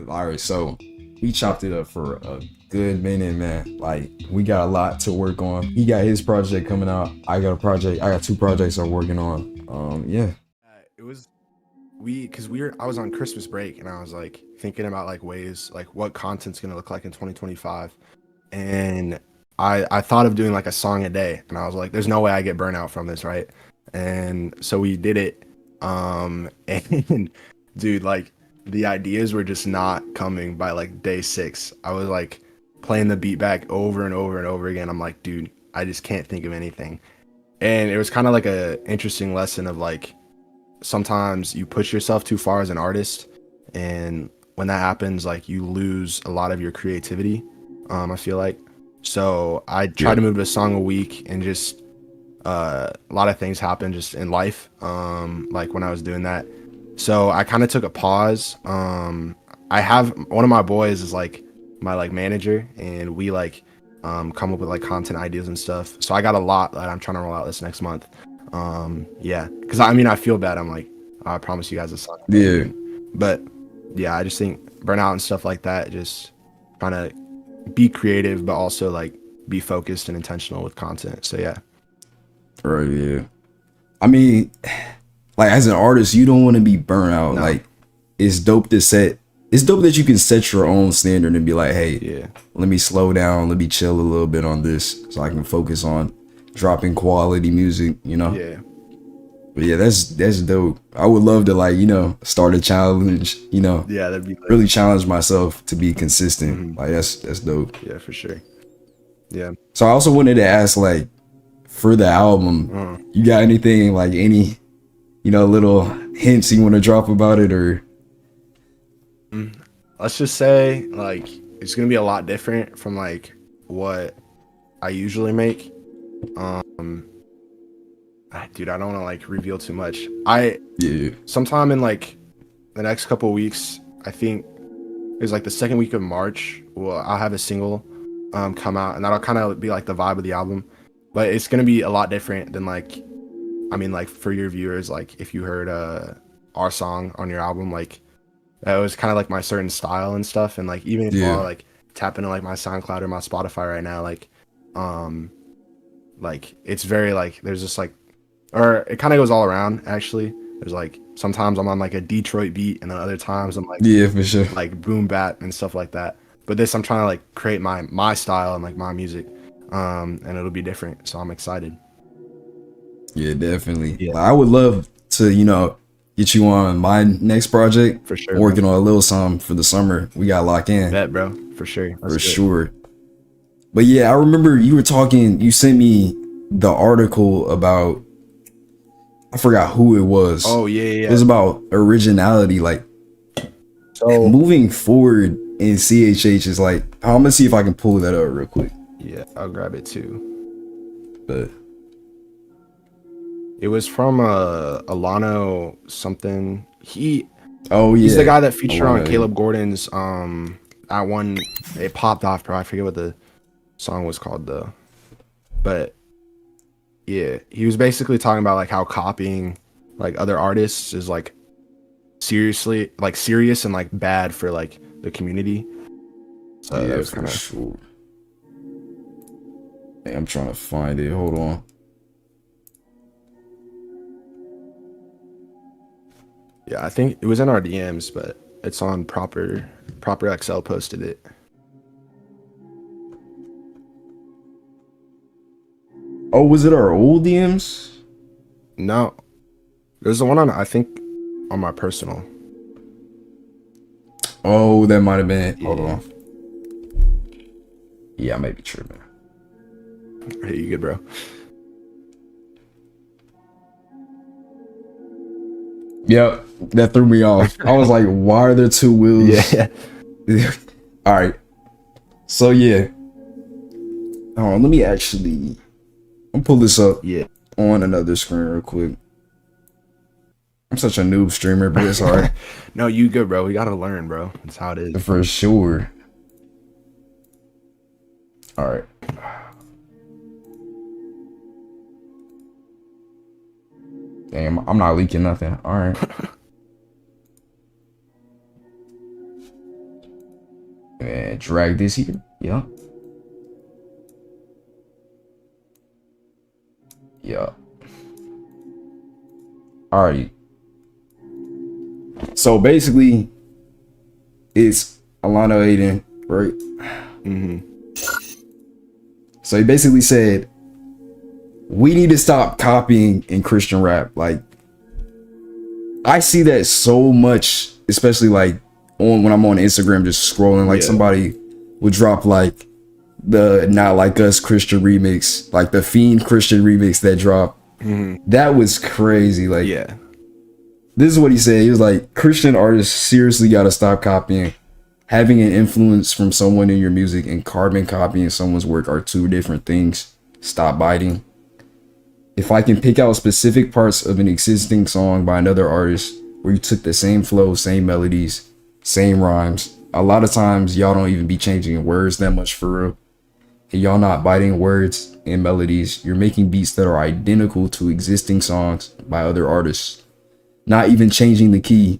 All right, so we chopped it up for a good minute, man. Like we got a lot to work on. He got his project coming out. I got a project. I got two projects I'm working on. Yeah. It was because I was on Christmas break and I was like thinking about like ways like what content's gonna look like in 2025, and I thought of doing like a song a day, and I was like, there's no way I get burnout from this, right? And so we did it, and dude, like the ideas were just not coming by like day 6. I was like playing the beat back over and over and over again. I'm like, dude, I just can't think of anything. And it was kind of like a interesting lesson of like sometimes you push yourself too far as an artist, and when that happens, like you lose a lot of your creativity. I feel like, so I try to move to a song a week, and just a lot of things happen just in life, like when I was doing that. So I kind of took a pause. I have one of my boys is like my like manager, and we like come up with like content ideas and stuff. So I got a lot that I'm trying to roll out this next month. Yeah, because I mean I feel bad. I'm like, I promise you guys a song. Yeah. But yeah, I just think burnout and stuff like that, just trying to be creative but also like be focused and intentional with content. So yeah. Right. Yeah. I mean, like as an artist, you don't want to be burnt out. No. Like it's dope to set. It's dope that you can set your own standard and be like, hey, Yeah. let me slow down. Let me chill a little bit on this so I can focus on dropping quality music, you know? Yeah. But yeah, that's dope. I would love to like, start a challenge, Yeah, that'd be like, really challenge myself to be consistent. Like that's dope. yeah, for sure. Yeah. So I also wanted to ask, like, for the album, you got anything, like any, little hints you want to drop about it, or? Let's just say like it's gonna be a lot different from like what I usually make. Dude, I don't want to like reveal too much. Yeah. Sometime in like the next couple of weeks, I think it's like the second week of March, well, I'll have a single come out, and that'll kind of be like the vibe of the album. But it's gonna be a lot different than like, I mean, like for your viewers, like if you heard our song on your album, like that was kind of like my certain style and stuff. And like even if you want to like tap into like my SoundCloud or my Spotify right now, like it's very like there's just like, or it kind of goes all around actually. There's like sometimes I'm on like a Detroit beat, and then other times I'm like, yeah, for sure, like boom bap and stuff like that. But this I'm trying to like create my style and like my music, and it'll be different. So I'm excited. Yeah, definitely. Yeah. Like, I would love to get you on my next project. For sure. I'm working on a little something for the summer. We got locked in. Bet, bro. For sure. For sure. But yeah, I remember you were talking. You sent me the article about. I forgot who it was. Oh yeah. It was about originality, like. So moving forward in CHH is like, I'm gonna see if I can pull that up real quick. Yeah, I'll grab it too. But it was from Alano something. He's the guy that featured on Caleb Gordon's that one. It popped off, bro. I forget what the song was called though. But yeah, he was basically talking about like how copying like other artists is like seriously like serious and like bad for like the community. So yeah, that was for sure. Hey, I'm trying to find it. Hold on. Yeah, I think it was in our DMs, but it's on Proper XL posted it. Oh, was it our old DMs? No, there's the one on, I think, on my personal. Oh, that might have been it. Hold on. Yeah, I might be tripping. Hey, you good, bro? Yep, that threw me off. I was like, why are there two wheels? Yeah. All right. So yeah. Hold on, let me actually. I'm pull this up. Yeah. On another screen real quick. I'm such a noob streamer, but it's hard. No, you good, bro. We gotta learn, bro. That's how it is. For sure. All right. Damn, I'm not leaking nothing. All right. And drag this here. Yeah. Yeah. Alrighty. So basically, it's Alano Aiden, right? Mm-hmm. So he basically said, we need to stop copying in Christian rap. Like, I see that so much, especially like when I'm on Instagram just scrolling, like somebody would drop like the Not Like Us Christian remix, like the Fiend Christian remix that dropped. Mm-hmm. That was crazy. Like, this is what he said. He was like, Christian artists seriously got to stop copying. Having an influence from someone in your music and carbon copying someone's work are two different things. Stop biting. If I can pick out specific parts of an existing song by another artist where you took the same flow, same melodies, same rhymes, a lot of times y'all don't even be changing words that much for real. And y'all not biting words and melodies. You're making beats that are identical to existing songs by other artists. Not even changing the key.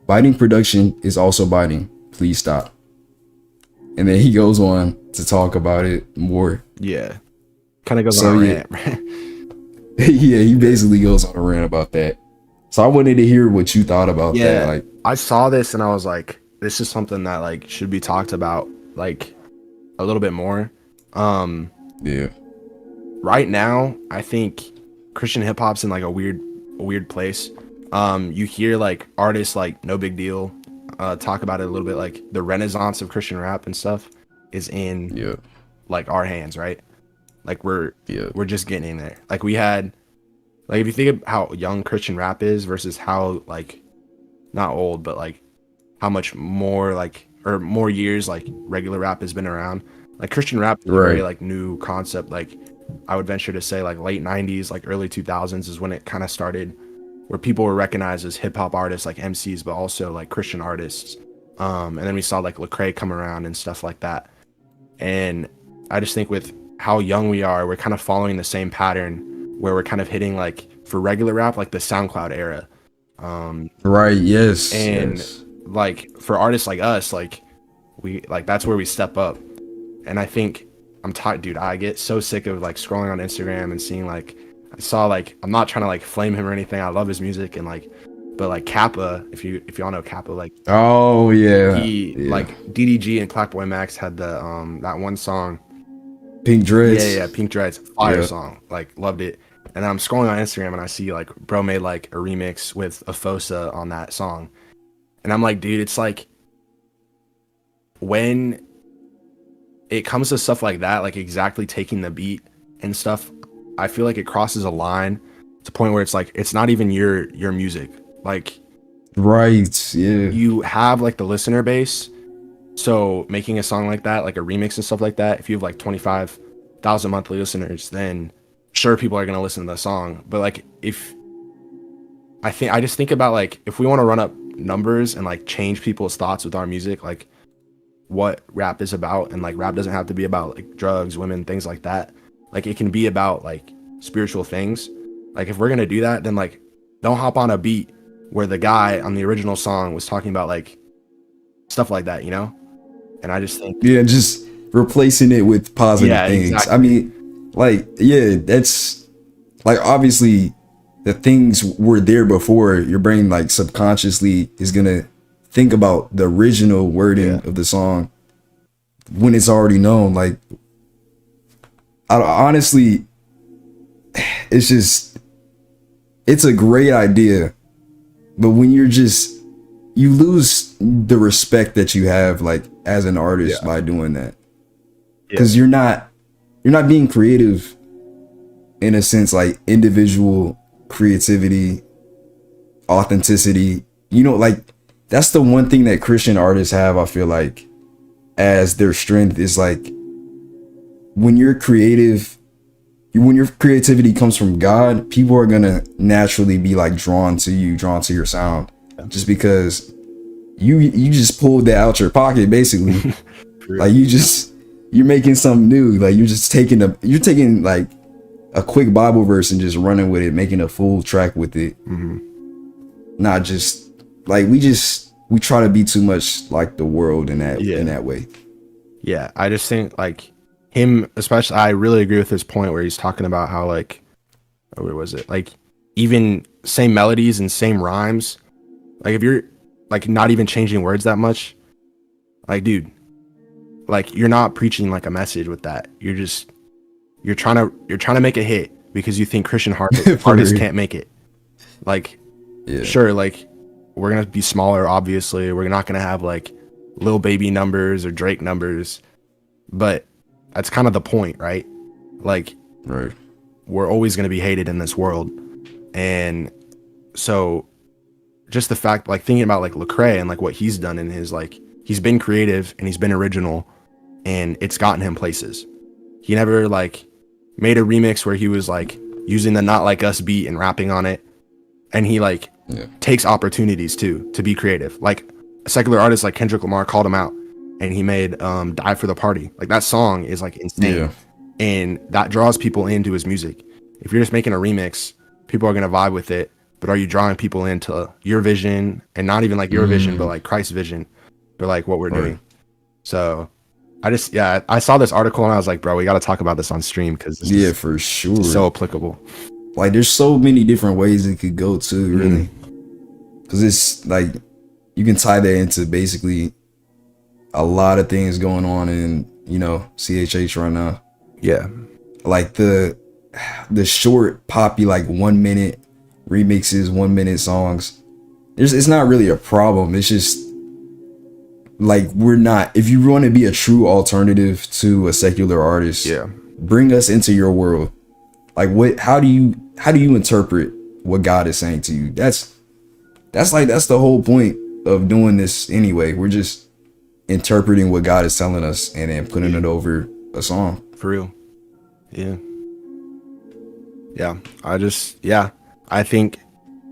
Biting production is also biting. Please stop. And then he goes on to talk about it more. Yeah. Kind of goes on a rant. Yeah, he basically goes on a rant about that. So I wanted to hear what you thought about that. Like, I saw this and I was like, this is something that like should be talked about like a little bit more. Yeah. Right now, I think Christian hip hop's in like a weird place. You hear like artists like No Big Deal talk about it a little bit, like the renaissance of Christian rap and stuff is in like our hands, right? Like we're just getting in there. Like we had, like if you think of how young Christian rap is versus how like not old, but like how much more like or more years like regular rap has been around. Like Christian rap is a very like new concept. Like I would venture to say like late 90s, like early 2000s is when it kind of started, where people were recognized as hip hop artists, like MCs, but also like Christian artists. And then we saw like Lecrae come around and stuff like that. And I just think with how young we are, we're kind of following the same pattern where we're kind of hitting like for regular rap, like the SoundCloud era. And like for artists like us, like we like that's where we step up. And I think I'm tired, dude. I get so sick of like scrolling on Instagram and seeing like I saw like I'm not trying to like flame him or anything. I love his music and like, but like Kappa, if y'all know Kappa, like like DDG and Clackboy Max had the that one song, Pink Dreads. Yeah, Pink Dreads, fire song. Like loved it. And then I'm scrolling on Instagram and I see like bro made like a remix with Afosa on that song, and I'm like, dude, it's like when it comes to stuff like that, like exactly taking the beat and stuff, I feel like it crosses a line to a point where it's like it's not even your music. Like you have like the listener base, so making a song like that, like a remix and stuff like that, if you have like 25,000 monthly listeners, then sure people are going to listen to the song. But like I just think about like if we want to run up numbers and like change people's thoughts with our music, like what rap is about, and like rap doesn't have to be about like drugs, women, things like that. Like it can be about like spiritual things. Like if we're gonna do that, then like don't hop on a beat where the guy on the original song was talking about like stuff like that, you know? And I just think just replacing it with positive things. Exactly. I mean, like that's like obviously the things were there before. Your brain like subconsciously is gonna think about the original wording of the song when it's already known. Like honestly, it's a great idea, but when you lose the respect that you have like as an artist by doing that, because you're not being creative in a sense, like individual creativity, authenticity, you know, like that's the one thing that Christian artists have, I feel like, as their strength is like when you're creative, when your creativity comes from God, people are gonna naturally be like drawn to your sound, just because you just pulled that out your pocket basically. Like you're making something new. Like you're taking like a quick Bible verse and just running with it, making a full track with it. Not just like we just we try to be too much like the world in Yeah. that way. Yeah, I just think like him, especially. I really agree with his point where he's talking about how like, where was it? Like even same melodies and same rhymes. Like if you're like not even changing words that much, like dude, like you're not preaching like a message with that. You're trying to make a hit because you think Christian artists can't make it. Like, Yeah. sure, like we're gonna be smaller. Obviously, we're not gonna have like Lil Baby numbers or Drake numbers, but that's kind of the point, right? Like, Right. we're always gonna be hated in this world, and so just the fact, like thinking about like Lecrae and like what he's done in his like, he's been creative and he's been original, and it's gotten him places. He never like made a remix where he was like using the Not Like Us beat and rapping on it, and he like takes opportunities too to be creative. Like a secular artist like Kendrick Lamar called him out, and he made Die for the Party. Like that song is like insane, and that draws people into his music. If you're just making a remix, people are gonna vibe with it, but are you drawing people into your vision, and not even like your vision, but like Christ's vision, or like what we're doing? So I saw this article and I was like, bro, we got to talk about this on stream because for sure, so applicable. Like there's so many different ways it could go too, really, because it's like you can tie that into basically a lot of things going on in CHH right now. Yeah, like the short poppy like 1 minute remixes, 1 minute songs. It's not really a problem. It's just like we're not. If you want to be a true alternative to a secular artist, bring us into your world. Like how do you interpret what God is saying to you? That's the whole point of doing this anyway. We're just interpreting what God is telling us and then putting it over a song. For real. Yeah. I think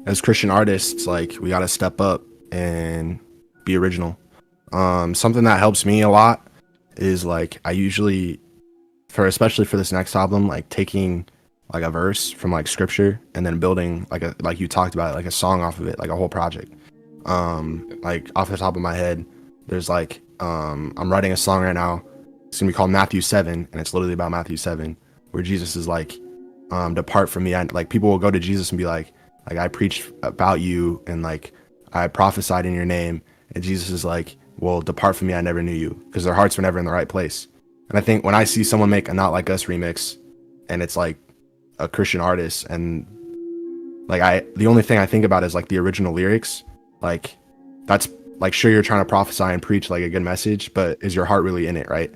as Christian artists, like we got to step up and be original. Something that helps me a lot is like I usually, especially for this next album, like taking like a verse from like scripture and then building like you talked about, like a song off of it, like a whole project. Like off the top of my head, there's like I'm writing a song right now. It's gonna be called Matthew 7, and it's literally about Matthew 7, where Jesus is like, depart from me. Like people will go to Jesus and be like I preached about you and like I prophesied in your name, and Jesus is like, well, depart from me, I never knew you, because their hearts were never in the right place. And I think when I see someone make a Not Like Us remix and it's like a Christian artist, and like the only thing I think about is like the original lyrics, like that's like, sure, you're trying to prophesy and preach like a good message, but is your heart really in it, right?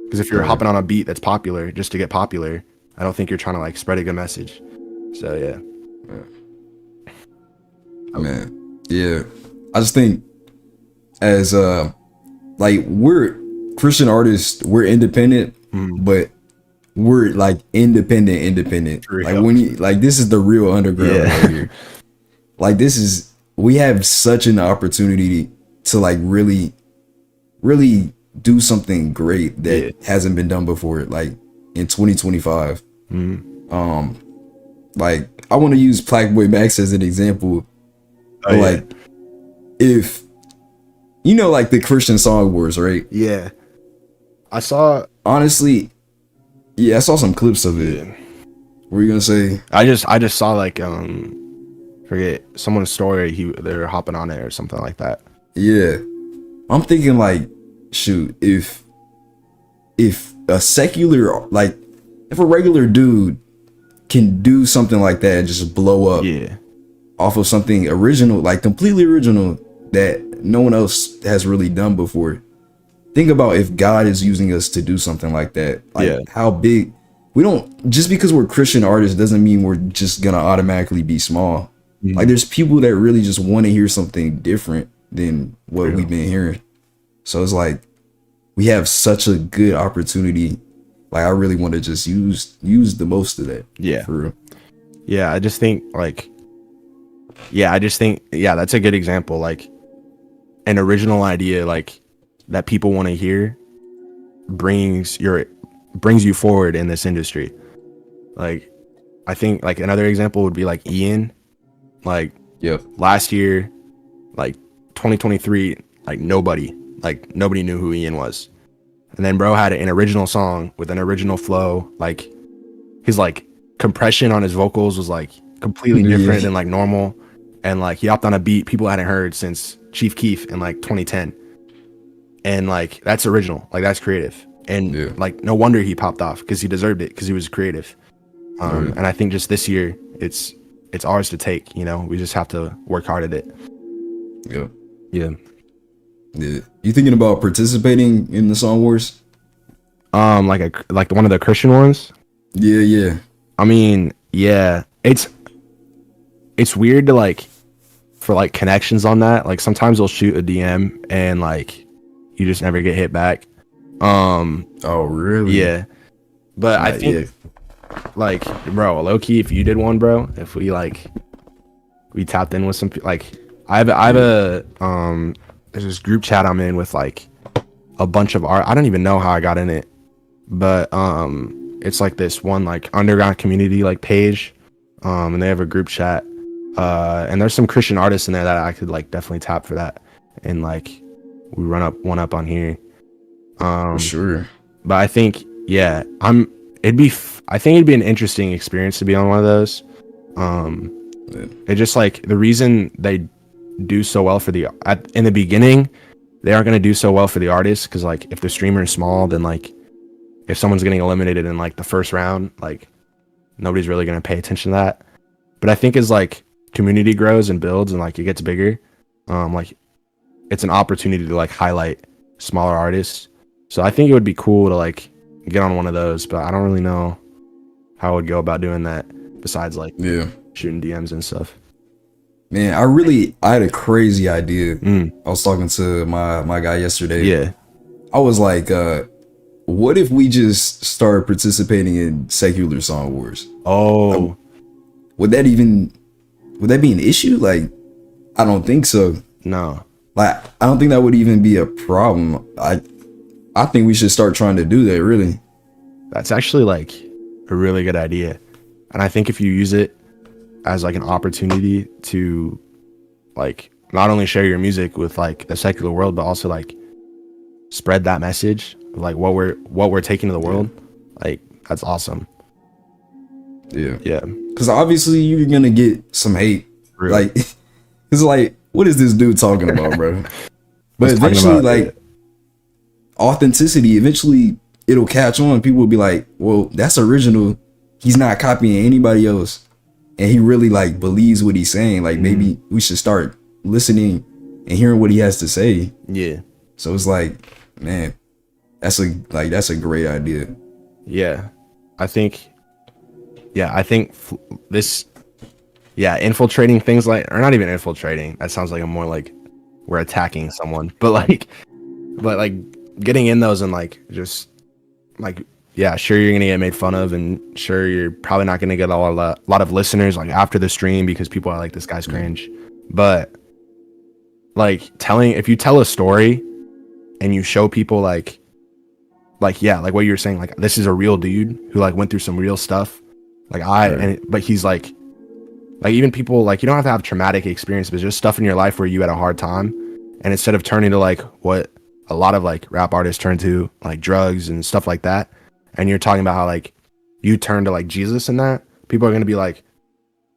Because if you're hopping on a beat that's popular just to get popular, I don't think you're trying to like spread a good message. So yeah. Man, yeah. I just think as like we're Christian artists, we're independent, but we're like independent. Like when you like, this is the real underground right here. Like we have such an opportunity to like really do something great that hasn't been done before, like in 2025. Like I want to use Blackboy Max as an example. Like if like the Christian Song Wars, right? Yeah. I saw some clips of it. What were you gonna say? I just saw like forget someone's story, they're hopping on it or something like that. Yeah. I'm thinking like, shoot, if a secular, like if a regular dude can do something like that and just blow up off of something original, like completely original that no one else has really done before. Think about if God is using us to do something like that. Like how big. We don't, just because we're Christian artists doesn't mean we're just gonna automatically be small. Like there's people that really just want to hear something different than what we've been hearing. So it's like we have such a good opportunity. Like I really want to just use the most of that. Yeah. For real. Yeah, I just think that's a good example. Like an original idea like that people want to hear brings you forward in this industry. Like I think like another example would be like Ian. Like last year, like 2023, like nobody knew who Ian was. And then bro had an original song with an original flow. Like his like compression on his vocals was like completely different than like normal. And like he hopped on a beat people hadn't heard since Chief Keef in like 2010. And like that's original, like that's creative. And like no wonder he popped off, because he deserved it, because he was creative. And I think just this year it's ours to take, you know. We just have to work hard at it. Yeah. You thinking about participating in the Song Wars? Like one of the Christian ones? Yeah. I mean, yeah. It's weird to like, for like connections on that. Like sometimes they'll shoot a DM and like you just never get hit back. Oh really? Yeah. But I think like, bro, low key, if you did one, bro, if we tapped in with some, like I have a there's this group chat I'm in with like a bunch of art. I don't even know how I got in it, but it's like this one like underground community like page, and they have a group chat, and there's some Christian artists in there that I could like definitely tap for that, and like we run up one up on here. For sure. But I think I think it'd be an interesting experience to be on one of those. It just like the reason they do so well in the beginning, they aren't going to do so well for the artists, because like if the streamer is small, then like if someone's getting eliminated in like the first round, like nobody's really going to pay attention to that. But I think as like community grows and builds and like it gets bigger, like it's an opportunity to like highlight smaller artists. So I think it would be cool to like get on one of those, but I don't really know how I would go about doing that besides like shooting DMs and stuff. Man, I had a crazy idea. I was talking to my guy yesterday. Yeah. I was like, what if we just started participating in secular Song Wars? Oh. Like, would that be an issue? Like, I don't think so. No. Like, I don't think that would even be a problem. I think we should start trying to do that, really. That's actually like a really good idea. And I think if you use it as like an opportunity to like not only share your music with like the secular world, but also like spread that message of like what we're taking to the world, like that's awesome. Yeah, because obviously you're gonna get some hate. Really? Like it's like, what is this dude talking about, bro? But eventually like authenticity, eventually it'll catch on. People will be like, well, that's original, he's not copying anybody else, and he really like believes what he's saying. Like maybe we should start listening and hearing what he has to say. Yeah. So it's like, man, that's a great idea. Yeah. I think infiltrating things like, or not even infiltrating, that sounds like a more like we're attacking someone, but like getting in those and like just like, yeah, sure, you're gonna get made fun of, and sure, you're probably not gonna get a lot of listeners like after the stream, because people are like, this guy's cringe. But like if you tell a story and you show people like what you were saying, like this is a real dude who like went through some real stuff, like but he's like even people like, you don't have to have traumatic experience, but just stuff in your life where you had a hard time, and instead of turning to like what a lot of like rap artists turn to, like drugs and stuff like that, and you're talking about how like you turn to like Jesus and that, people are going to be like,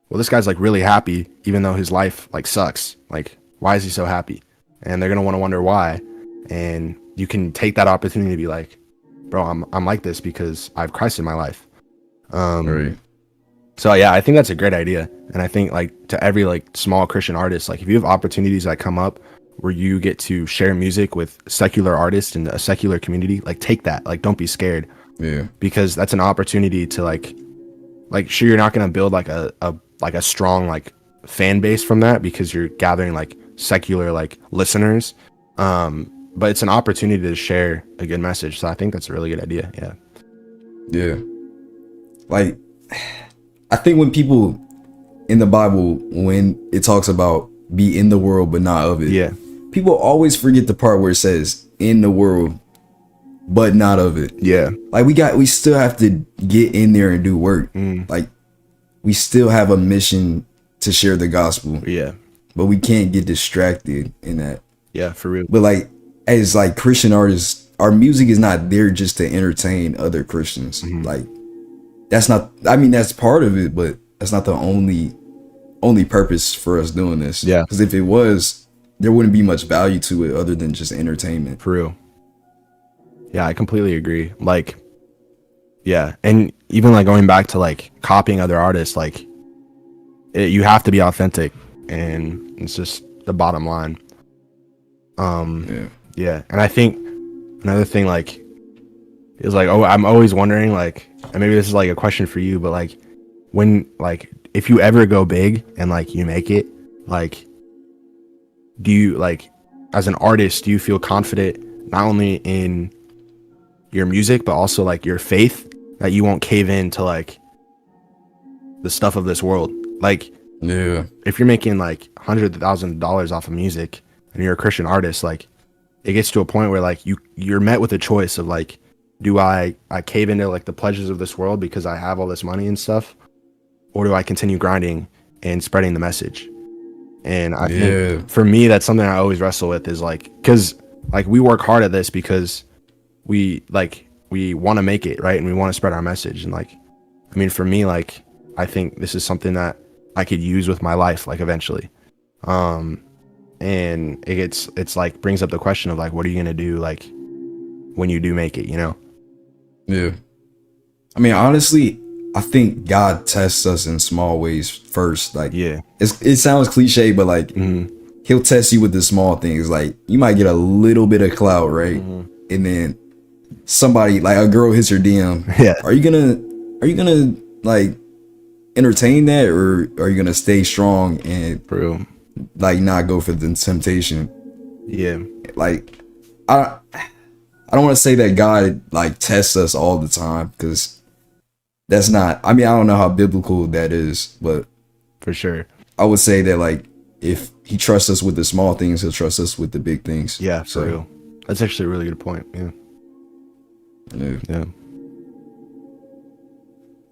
well, this guy's like really happy even though his life like sucks, like why is he so happy? And they're going to want to wonder why. And you can take that opportunity to be like, bro, I'm like this because I have Christ in my life. Right. So yeah, I think that's a great idea. And I think like to every like small Christian artist, like if you have opportunities that come up where you get to share music with secular artists in a secular community, like take that, like don't be scared. Yeah. Because that's an opportunity to like sure, you're not going to build like a strong like fan base from that, because you're gathering like secular like listeners. But it's an opportunity to share a good message. So I think that's a really good idea. Yeah. Yeah. Like, I think when people in the Bible, when it talks about be in the world but not of it, yeah, people always forget the part where it says in the world but not of it. Yeah. Like we still have to get in there and do work. Like we still have a mission to share the gospel. Yeah. but we can't get distracted in that. Yeah, for real. But like as like Christian artists, our music is not there just to entertain other Christians. Like that's not, I mean, that's part of it, but that's not the only purpose for us doing this. Yeah. Because if it was, there wouldn't be much value to it other than just entertainment. For real. Yeah, I completely agree. Like, yeah, and even like going back to like copying other artists, like you have to be authentic, and it's just the bottom line. Yeah, and I think another thing like is like, oh, I'm always wondering like, and maybe this is like a question for you, but like when like if you ever go big and like you make it, like do you like as an artist, do you feel confident not only in your music but also like your faith that you won't cave in to like the stuff of this world? Like, yeah, if you're making like $100,000 off of music and you're a Christian artist, like it gets to a point where like you're met with a choice of like, do I cave into like the pleasures of this world because I have all this money and stuff, or do I continue grinding and spreading the message? And I think for me, that's something I always wrestle with, is like, because like we work hard at this because we want to make it, right? And we want to spread our message. And like, I mean, for me, like, I think this is something that I could use with my life, like eventually. And it's like brings up the question of like, what are you going to do? Like when you do make it, you know? Yeah. I mean, honestly, I think God tests us in small ways first. Like, yeah, it sounds cliche, but like he'll test you with the small things. Like you might get a little bit of clout, right? And then somebody like a girl hits your DM. Yeah. Are you gonna like entertain that, or are you gonna stay strong and like not go for the temptation? Yeah. Like I don't want to say that God like tests us all the time, because that's not, I mean, I don't know how biblical that is, but for sure I would say that like if he trusts us with the small things, he'll trust us with the big things. Yeah, for real. That's actually a really good point. Yeah.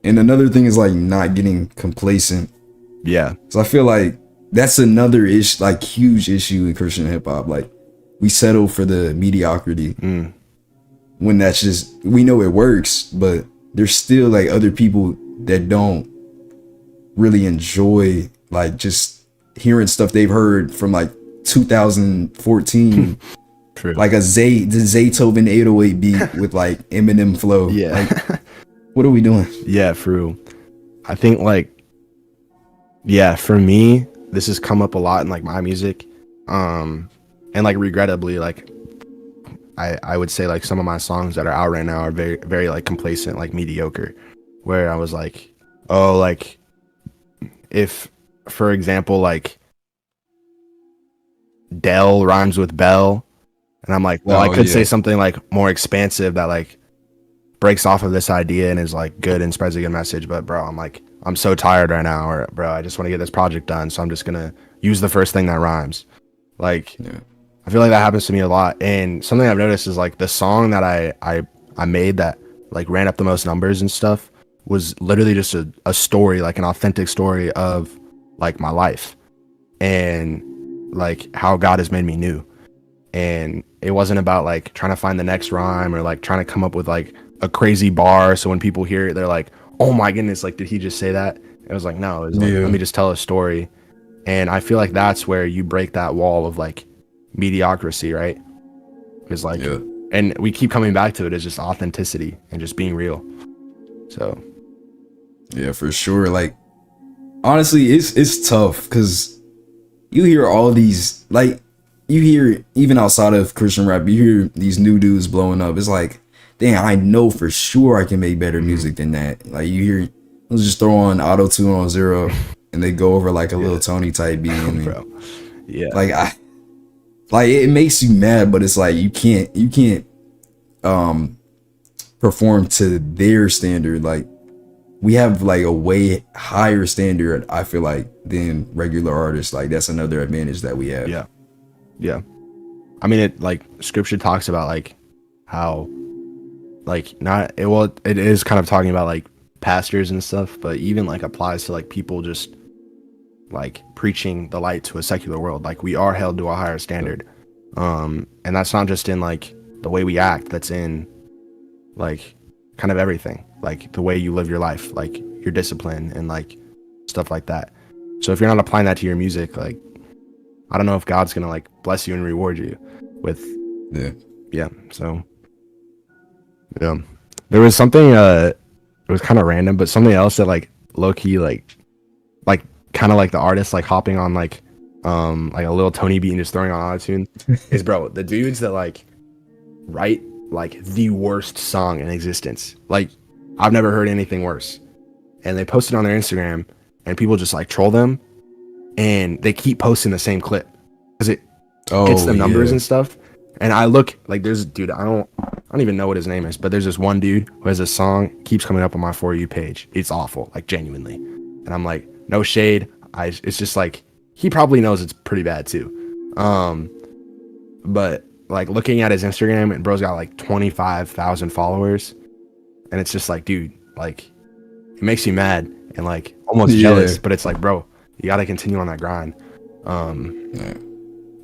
And another thing is like not getting complacent. Yeah. So I feel like that's another issue, like huge issue in Christian hip hop. Like we settle for the mediocrity when that's just, we know it works, but there's still like other people that don't really enjoy like just hearing stuff they've heard from like 2014. True. Like the Zaytoven 808 beat with like Eminem flow. Yeah. Like, what are we doing? Yeah, for real. I think like, yeah, for me, this has come up a lot in like my music. And like regrettably, like I would say like some of my songs that are out right now are very, very like complacent, like mediocre, where I was like, oh, like if, for example, like Dell rhymes with Bell, and I'm like, well, I could say something like more expansive that like breaks off of this idea and is like good and spreads a good message. But bro, I'm like, I'm so tired right now, or bro, I just want to get this project done, so I'm just gonna use the first thing that rhymes. Like, I feel like that happens to me a lot. And something I've noticed is like the song that I made that like ran up the most numbers and stuff was literally just a story, like an authentic story of like my life and like how God has made me new. And it wasn't about like trying to find the next rhyme or like trying to come up with like a crazy bar, so when people hear it they're like, oh my goodness, like did he just say that? It was like, no, it was like, let me just tell a story. And I feel like that's where you break that wall of like mediocrity, right? It's like, and we keep coming back to it as just authenticity and just being real. So yeah, for sure. Like honestly, it's tough because you hear all these, like you hear even outside of Christian rap, you hear these new dudes blowing up. It's like, damn, I know for sure I can make better music than that. Like you hear, let's just throw on auto tune on Zero and they go over like a little Tony type beat. Bro. Yeah. Like it makes you mad, but it's like you can't perform to their standard. Like we have like a way higher standard, I feel like, than regular artists. Like that's another advantage that we have. Yeah. I mean, it like scripture talks about like how like it is kind of talking about like pastors and stuff, but even like applies to like people just like preaching the light to a secular world. Like we are held to a higher standard. And that's not just in like the way we act, that's in like kind of everything, like the way you live your life, like your discipline and like stuff like that. So if you're not applying that to your music, like I don't know if God's gonna like bless you and reward you with so yeah. There was something it was kind of random, but something else that like low-key like kind of like the artist like hopping on like a little Tony beat and just throwing on autotune is, bro, the dudes that like write like the worst song in existence. Like I've never heard anything worse. And they post it on their Instagram and people just like troll them and they keep posting the same clip because it hits the numbers and stuff. And I look like there's dude, I don't even know what his name is, but there's this one dude who has a song keeps coming up on my For You page. It's awful, like genuinely. And I'm like, no shade. It's just like he probably knows it's pretty bad too. But like looking at his Instagram and bro's got like 25,000 followers, and it's just like, dude, like it makes you mad and like almost jealous, but it's like, bro, you got to continue on that grind.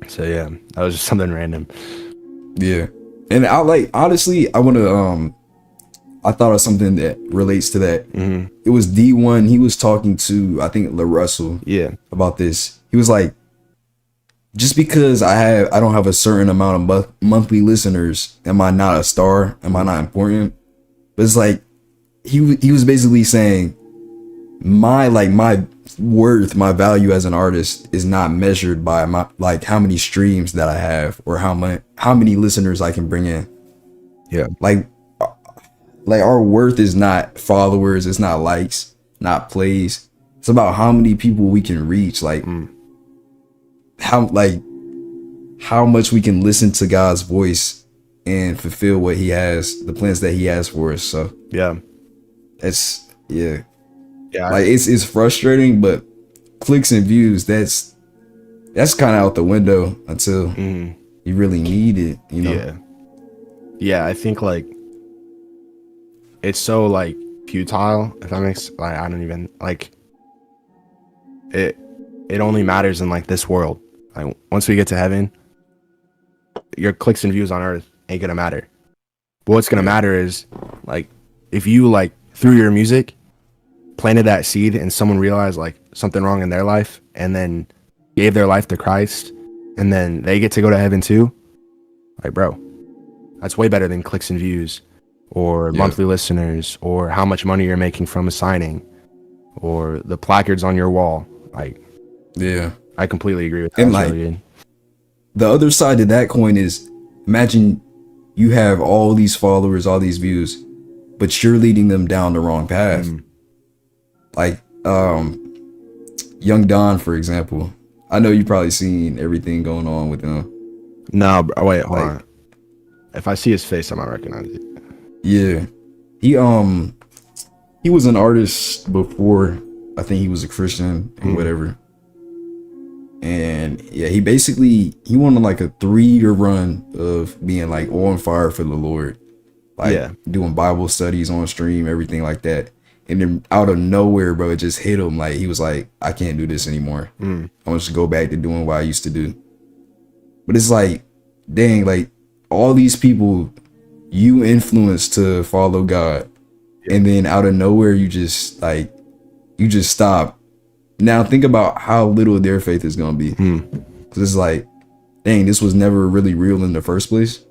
So yeah, that was just something random. Yeah. And I like, honestly, I want to, I thought of something that relates to that. Mm-hmm. It was D1. He was talking to, I think, LaRussell about this. He was like, just because I don't have a certain amount of monthly listeners, am I not a star? Am I not important? But it's like, he was basically saying, my worth, my value as an artist is not measured by my like how many streams that I have or how many listeners I can bring in. Yeah. Like our worth is not followers, it's not likes, not plays. It's about how many people we can reach, like how much we can listen to God's voice and fulfill what he has, the plans that he has for us. So yeah. Like it's frustrating, but clicks and views, that's kind of out the window until you really need it, you know? Yeah, I think like it's so like futile, if that makes like, I don't even like it only matters in like this world. Like once we get to heaven, your clicks and views on earth ain't gonna matter. But what's gonna matter is like if you like through your music planted that seed and someone realized like something wrong in their life and then gave their life to Christ and then they get to go to heaven too. Like, bro, that's way better than clicks and views or monthly listeners or how much money you're making from a signing or the placards on your wall. Like, I completely agree with that. And like the other side of that coin is, imagine you have all these followers, all these views, but you're leading them down the wrong path. Like Young Don, for example. I know you've probably seen everything going on with him. No, bro, wait, hold on. If I see his face, I might recognize it. Yeah. He was an artist before. I think he was a Christian and whatever. And yeah, he went on like a 3-year run of being like on fire for the Lord. Like doing Bible studies on stream, everything like that. And then out of nowhere, bro, it just hit him. Like he was like, I can't do this anymore. I want to go back to doing what I used to do. But it's like, dang, like all these people you influenced to follow God, and then out of nowhere you just stop. Now think about how little their faith is gonna be. Because it's like, dang, this was never really real in the first place.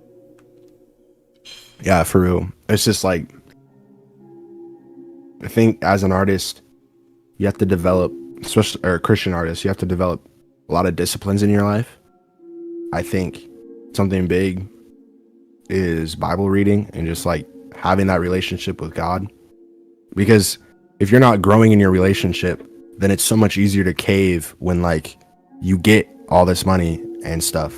Yeah, for real. It's just like, I think as an artist, you have to develop, especially or a Christian artist, you have to develop a lot of disciplines in your life. I think something big is Bible reading and just like having that relationship with God. Because if you're not growing in your relationship, then it's so much easier to cave when like you get all this money and stuff.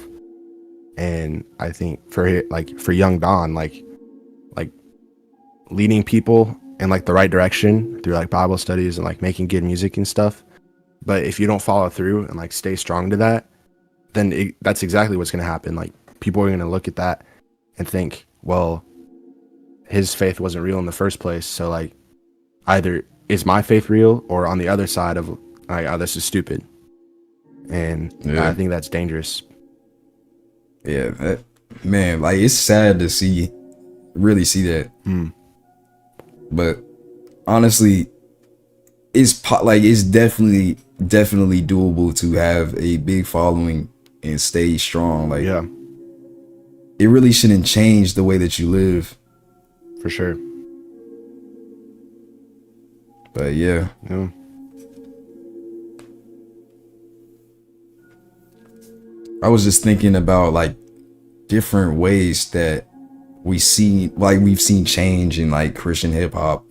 And I think for Young Don, like leading people in like the right direction through like Bible studies and like making good music and stuff. But if you don't follow through and like stay strong to that, then that's exactly what's going to happen. Like people are going to look at that and think, well, his faith wasn't real in the first place. So like either is my faith real, or on the other side of like, oh, this is stupid. And Yeah. I think that's dangerous. Yeah, man, like it's sad to really see that. But honestly, it's definitely doable to have a big following and stay strong. Like, Yeah, it really shouldn't change the way that you live. for sure. But yeah. Yeah. I was just thinking about like different ways that we've seen change in like Christian hip hop,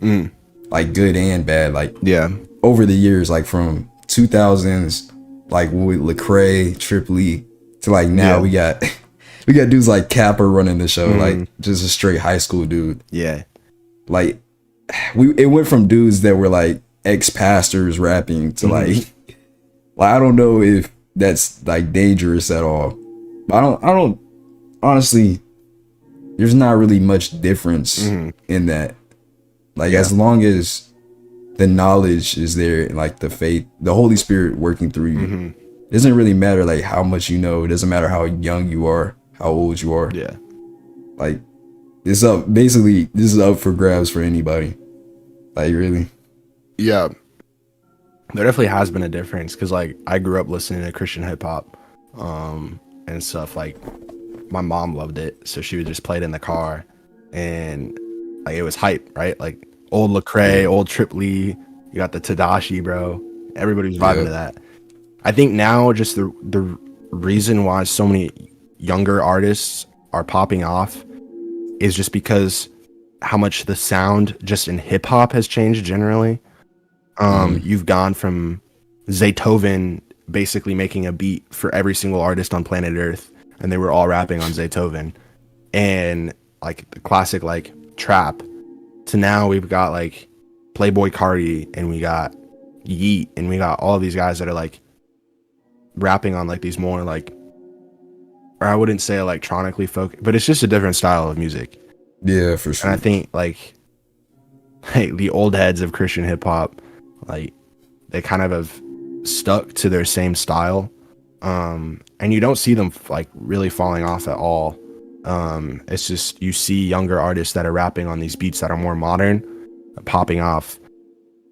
like good and bad. Like, Yeah. over the years, like from 2000s, like with Lecrae, Tripoli, to like now we got dudes like Capper running the show, like just a straight high school dude. Yeah. Like it went from dudes that were like ex-pastors rapping to like I don't know if that's like dangerous at all. I don't honestly, there's not really much difference in that. Like, as long as the knowledge is there and like the faith, the Holy Spirit working through you, it doesn't really matter like how much you know. It doesn't matter how young you are, how old you are. Yeah. Like, this is up for grabs for anybody. Like, really. Yeah. There definitely has been a difference, because like I grew up listening to Christian hip hop and stuff. Like, my mom loved it, so she would just play it in the car, and like it was hype, right? Like old Lecrae, old Tripoli, you got the Tadashi, bro. Everybody was vibing to that. I think now just the reason why so many younger artists are popping off is just because how much the sound just in hip hop has changed generally. You've gone from Zaytoven basically making a beat for every single artist on planet Earth, and they were all rapping on Zaytoven, and like the classic like trap, to now we've got like Playboy Cardi, and we got Yeet, and we got all of these guys that are like rapping on like these more like, or I wouldn't say electronically focused, but it's just a different style of music. Yeah, for sure. And I think like the old heads of Christian hip hop, like they kind of have stuck to their same style, and you don't see them like really falling off at all. It's just you see younger artists that are rapping on these beats that are more modern popping off.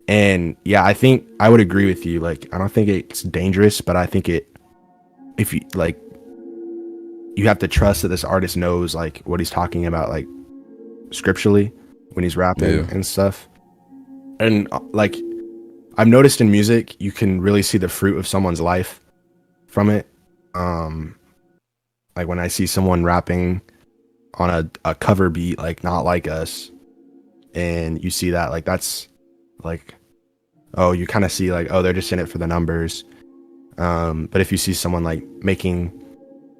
And yeah, I think I would agree with you. Like, I don't think it's dangerous, but I think if you like, you have to trust that this artist knows like what he's talking about, like scripturally when he's rapping and stuff. And like, I've noticed in music, you can really see the fruit of someone's life from it. Like when I see someone rapping on a cover beat, like Not Like Us, and you see that, like, that's like, oh, you kind of see like, oh, they're just in it for the numbers. But if you see someone like making,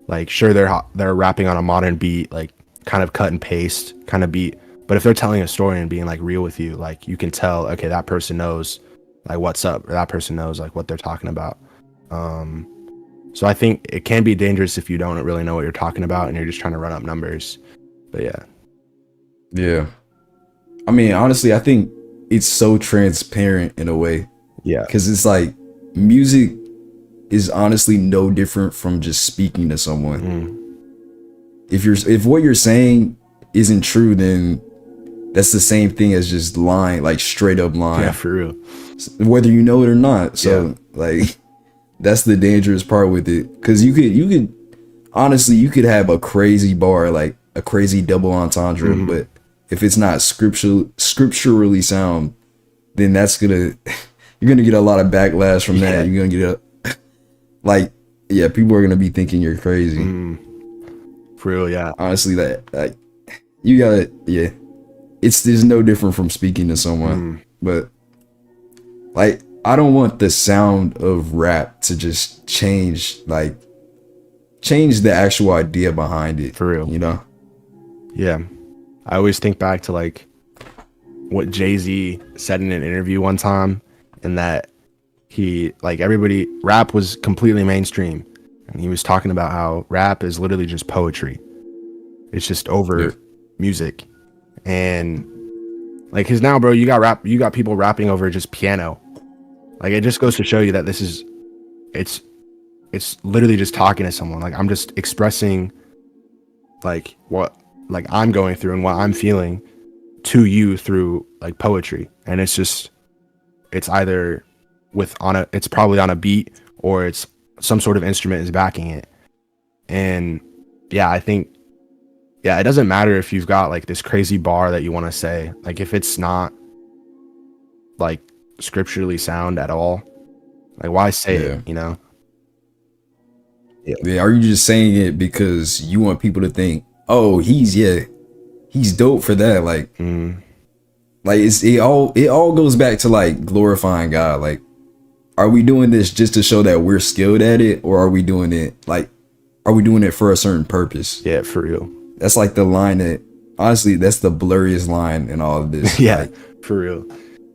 like, sure, they're rapping on a modern beat, like kind of cut and paste kind of beat, but if they're telling a story and being like real with you, like you can tell, okay, that person knows like what's up, or that person knows like what they're talking about. So I think it can be dangerous if you don't really know what you're talking about and you're just trying to run up numbers. But yeah. I mean, honestly, I think it's so transparent in a way. Yeah. Because it's like music is honestly no different from just speaking to someone. If what you're saying isn't true, then that's the same thing as just lying, like straight up lying. Yeah, for real. Whether you know it or not. So like, that's the dangerous part with it. Because you could honestly, you could have a crazy bar, like a crazy double entendre, but if it's not scripturally sound, then that's you're gonna get a lot of backlash from that. You're gonna get people are gonna be thinking you're crazy. For real, yeah. Honestly, that like, you gotta, there's no different from speaking to someone. But like, I don't want the sound of rap to just change the actual idea behind it. For real. You know? Yeah. I always think back to like what Jay-Z said in an interview one time, and that he, like, rap was completely mainstream. And he was talking about how rap is literally just poetry. It's just over music. And like, cause now, bro, you got people rapping over just piano. Like it just goes to show you that it's literally just talking to someone. Like I'm just expressing like what like I'm going through and what I'm feeling to you through like poetry. And it's either it's probably on a beat, or it's some sort of instrument is backing it. And yeah, I think, yeah, it doesn't matter if you've got like this crazy bar that you want to say, like if it's not like scripturally sound at all, like why say it, you know? Yeah, are you just saying it because you want people to think, oh, he's dope for that? Like, like it all goes back to like glorifying God. Like, are we doing this just to show that we're skilled at it, or are we doing it for a certain purpose? Yeah, for real. That's like the line that, honestly, that's the blurriest line in all of this. Yeah, like, for real.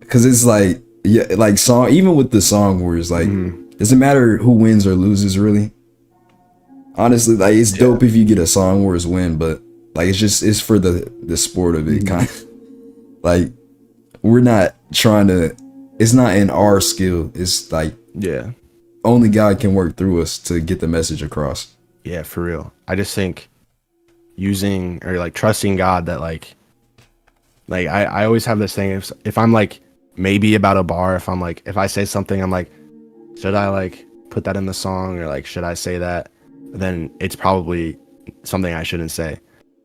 Because it's like, yeah, like song, even with the song wars, like, doesn't matter who wins or loses, really. Honestly, like it's dope if you get a song wars win, but like it's for the sport of it, kind of. Like we're not trying to. It's not in our skill. It's like only God can work through us to get the message across. Yeah, for real. I just think using or like trusting God that like I always have this thing, if I'm like maybe about a bar, if I say something, I'm like, should I like put that in the song, or like should I say that? Then it's probably something I shouldn't say.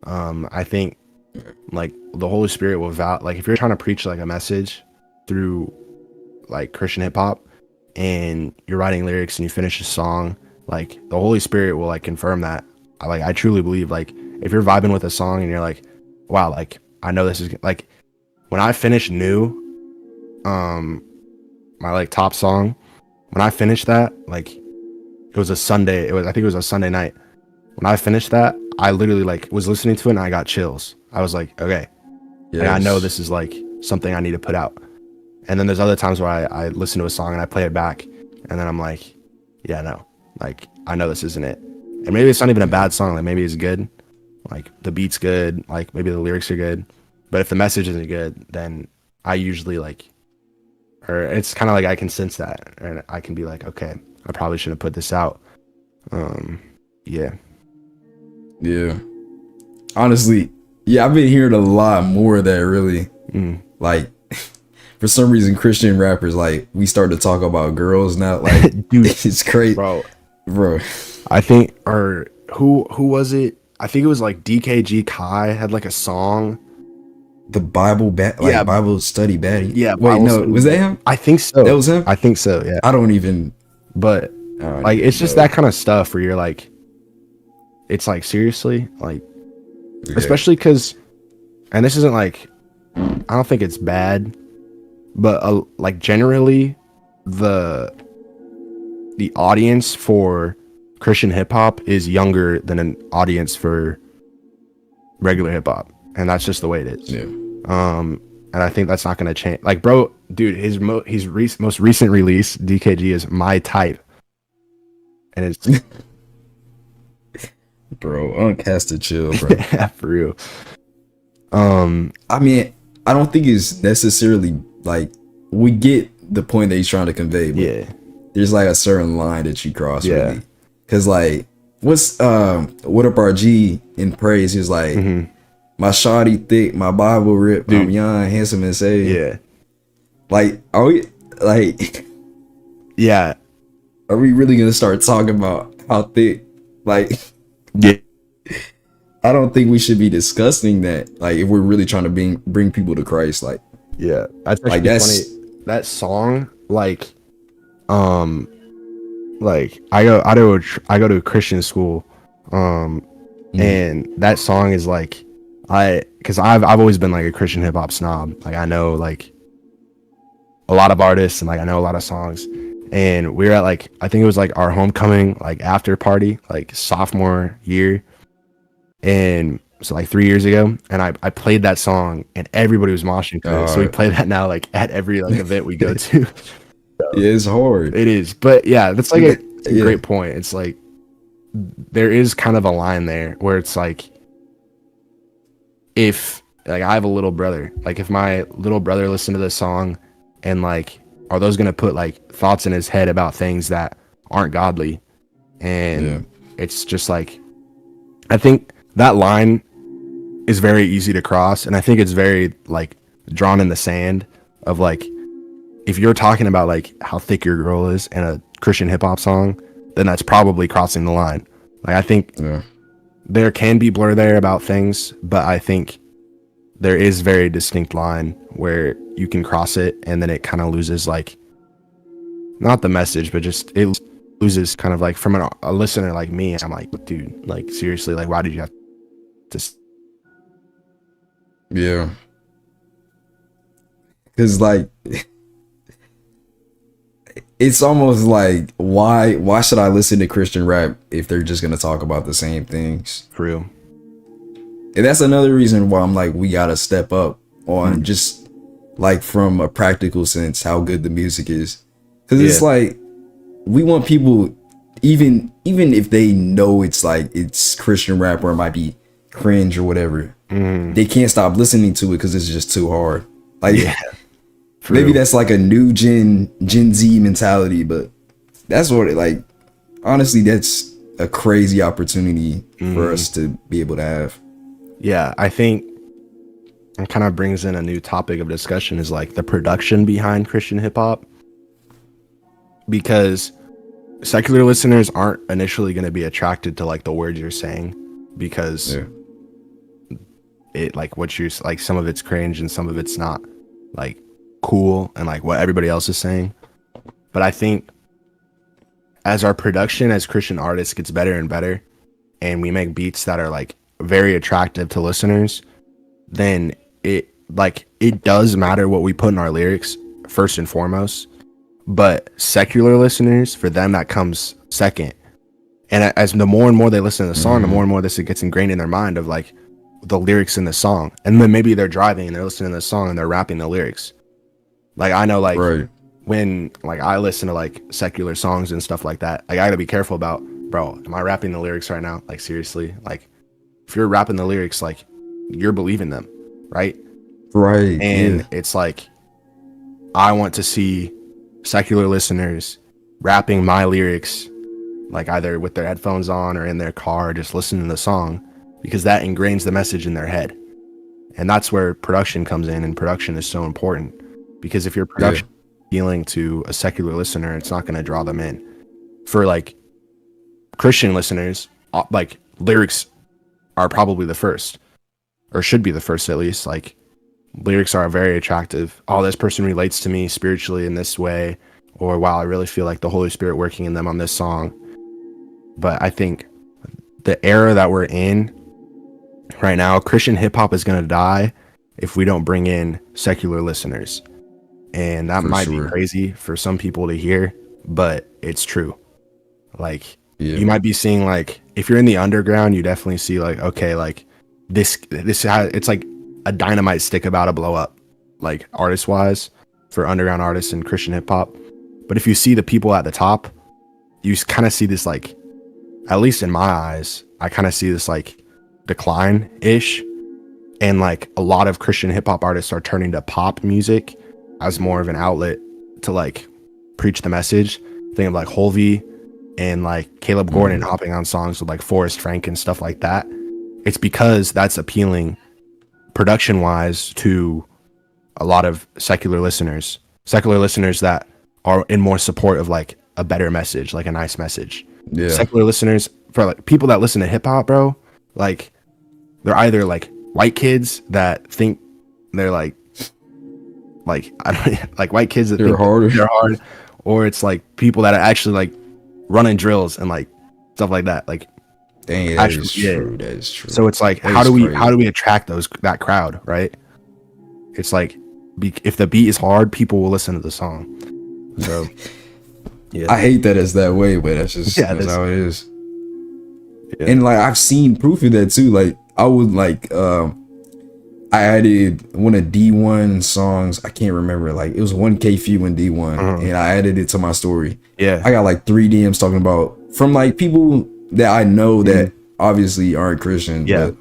I think like the Holy Spirit will like if you're trying to preach like a message through like Christian hip hop and you're writing lyrics and you finish a song, like the Holy Spirit will like confirm that. I truly believe like if you're vibing with a song and you're like, wow, like I know this is like when I finished New, my like top song, when I finished that, like it was a Sunday. I think it was a Sunday night. When I finished that, I literally like was listening to it and I got chills. I was like, okay, and I know this is like something I need to put out. And then there's other times where I listen to a song and I play it back, and then I'm like, yeah, no, like I know this isn't it. And maybe it's not even a bad song. Like maybe it's good, like the beat's good, like maybe the lyrics are good, but if the message isn't good, then I usually like, or it's kind of like I can sense that, and I can be like, okay, I probably shouldn't put this out. Yeah. Honestly, yeah, I've been hearing a lot more of that. Really, like for some reason, Christian rappers like we start to talk about girls now. Like, dude, it's crazy, bro. I think, or who was it? I think it was like DKG Kai had like a song. The Bible Bible study baddie. Yeah. Wait, no, was that him? I think so. That was him. I think so. Yeah. I don't even. But like it's just that kind of stuff where you're like, it's like seriously, like especially because, and this isn't like, I don't think it's bad, but like generally the audience for Christian hip hop is younger than an audience for regular hip hop, and that's just the way it is. And I think that's not going to change. Like, bro, dude, his most recent release, DKG, is My Type. And it's... bro, uncasted chill, bro. Yeah, for real. I mean, I don't think it's necessarily, like, we get the point that he's trying to convey, but there's, like, a certain line that you cross, really. Because, like, what up RG in Praise, he was like... My shawty thick, my Bible rip, dude. I'm young, handsome, and saved. Yeah. Like, are we, like... Yeah. Are we really gonna start talking about how thick? Like... Yeah. I don't think we should be discussing that. Like, if we're really trying to bring people to Christ, like... Yeah. That's like, that's funny. That song, like... Like, I go to a Christian school, and that song is, like... because I've always been like a Christian hip hop snob. Like I know like a lot of artists and like I know a lot of songs. And we were at like, I think it was like our homecoming like after party, like sophomore year, and so like 3 years ago. And I played that song and everybody was moshing to it. So we play that now like at every like event we go to. So, yeah, it's hard. It is, but yeah, that's like a great point. It's like there is kind of a line there where it's like, if like I have a little brother, like if my little brother listened to this song and like are those going to put like thoughts in his head about things that aren't godly? And it's just like, I think that line is very easy to cross, and I think it's very like drawn in the sand of like, if you're talking about like how thick your girl is in a Christian hip hop song, then that's probably crossing the line. Like, I think there can be blur there about things, but I think there is very distinct line where you can cross it and then it kind of loses like, not the message, but just it loses kind of like from a listener like me. I'm like, dude, like seriously, like why did you have to? Yeah. Because like, it's almost like, why should I listen to Christian rap if they're just gonna talk about the same things? For real. And that's another reason why I'm like, we gotta step up on just like from a practical sense how good the music is. Because it's like, we want people, even if they know it's like it's Christian rap or it might be cringe or whatever, they can't stop listening to it because it's just too hard. Like, maybe that's like a new Gen Z mentality, but that's what it like. Honestly, that's a crazy opportunity for us to be able to have. Yeah, I think it kind of brings in a new topic of discussion is like the production behind Christian hip hop, because secular listeners aren't initially going to be attracted to like the words you're saying because it like what you're like, some of it's cringe and some of it's not like cool and like what everybody else is saying. But I think as our production as Christian artists gets better and better, and we make beats that are like very attractive to listeners, then it does matter what we put in our lyrics first and foremost. But secular listeners, for them that comes second. And as the more and more they listen to the song, the more and more this gets ingrained in their mind of like the lyrics in the song. And then maybe they're driving and they're listening to the song and they're rapping the lyrics. Like, I know, like when like I listen to like secular songs and stuff like that, like I gotta be careful about, bro, am I rapping the lyrics right now? Like, seriously, like if you're rapping the lyrics, like you're believing them, right? Right. And it's like, I want to see secular listeners rapping my lyrics, like either with their headphones on or in their car, just listening to the song, because that ingrains the message in their head. And that's where production comes in, and production is so important, because if your production appealing to a secular listener, it's not going to draw them in. For like Christian listeners, like lyrics are probably the first, or should be the first at least. Like, lyrics are very attractive. Oh, this person relates to me spiritually in this way, or wow, I really feel like the Holy Spirit working in them on this song. But I think the era that we're in right now, Christian hip hop is going to die if we don't bring in secular listeners. And that might be crazy for some people to hear, but it's true. Like, you might be seeing, like, if you're in the underground, you definitely see like, okay, like this it's like a dynamite stick about to blow up, like artist wise, for underground artists in Christian hip hop. But if you see the people at the top, you kind of see this, like, at least in my eyes, I kind of see this like decline ish. And like a lot of Christian hip hop artists are turning to pop music as more of an outlet to like preach the message. Think of like Holvey and like Caleb Gordon hopping on songs with like Forrest Frank and stuff like that. It's because that's appealing production wise to a lot of secular listeners that are in more support of like a better message, like a nice message. Secular listeners, for like people that listen to hip hop, bro, like they're either like white kids that think they're like I don't like white kids that think they're hard, or it's like people that are actually like running drills and like stuff like that. Like, dang, that is true. That is true. So it's like, how do we attract that crowd, right? It's like, if the beat is hard, people will listen to the song. So I hate that it's that way, but that's just that's how it is. And like, I've seen proof of that too. Like, I would like I added one of D1 songs. I can't remember. Like, it was 1K Few in D1, and I added it to my story. I got like 3 DMs talking about, from like people that I know that obviously aren't Christian. But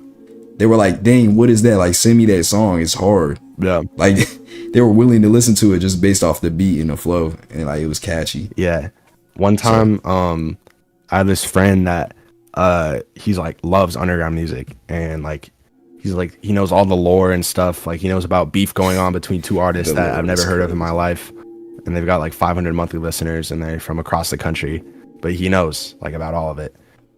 they were like, "Dang, what is that? Like, send me that song. It's hard." Like, they were willing to listen to it just based off the beat and the flow, and like it was catchy. Yeah. One time, I have this friend that he's like loves underground music, and like he's like he knows all the lore and stuff. Like he knows about beef going on between two artists that I've never heard of in my life, and they've got like 500 monthly listeners, and they're from across the country. But he knows like about all of it.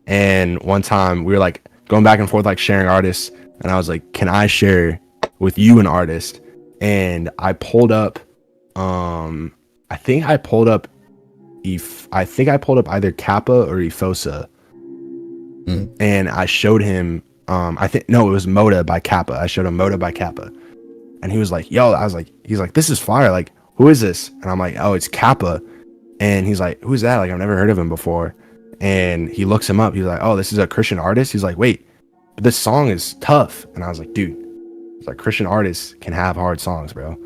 And one time we were like going back and forth, like sharing artists, and I was like, "Can I share with you an artist?" And I pulled up, I think I pulled up either Kappa or Efosa, and I showed him. It was Moda by Kappa. I showed him Moda by Kappa, and he was like, "Yo," he's like, "This is fire. Like, who is this?" And I'm like, "Oh, it's Kappa." And he's like, "Who's that? Like, I've never heard of him before." And he looks him up. He's like, "Oh, this is a Christian artist." He's like, "Wait, but this song is tough." And I was like, "Dude, it's like Christian artists can have hard songs, bro.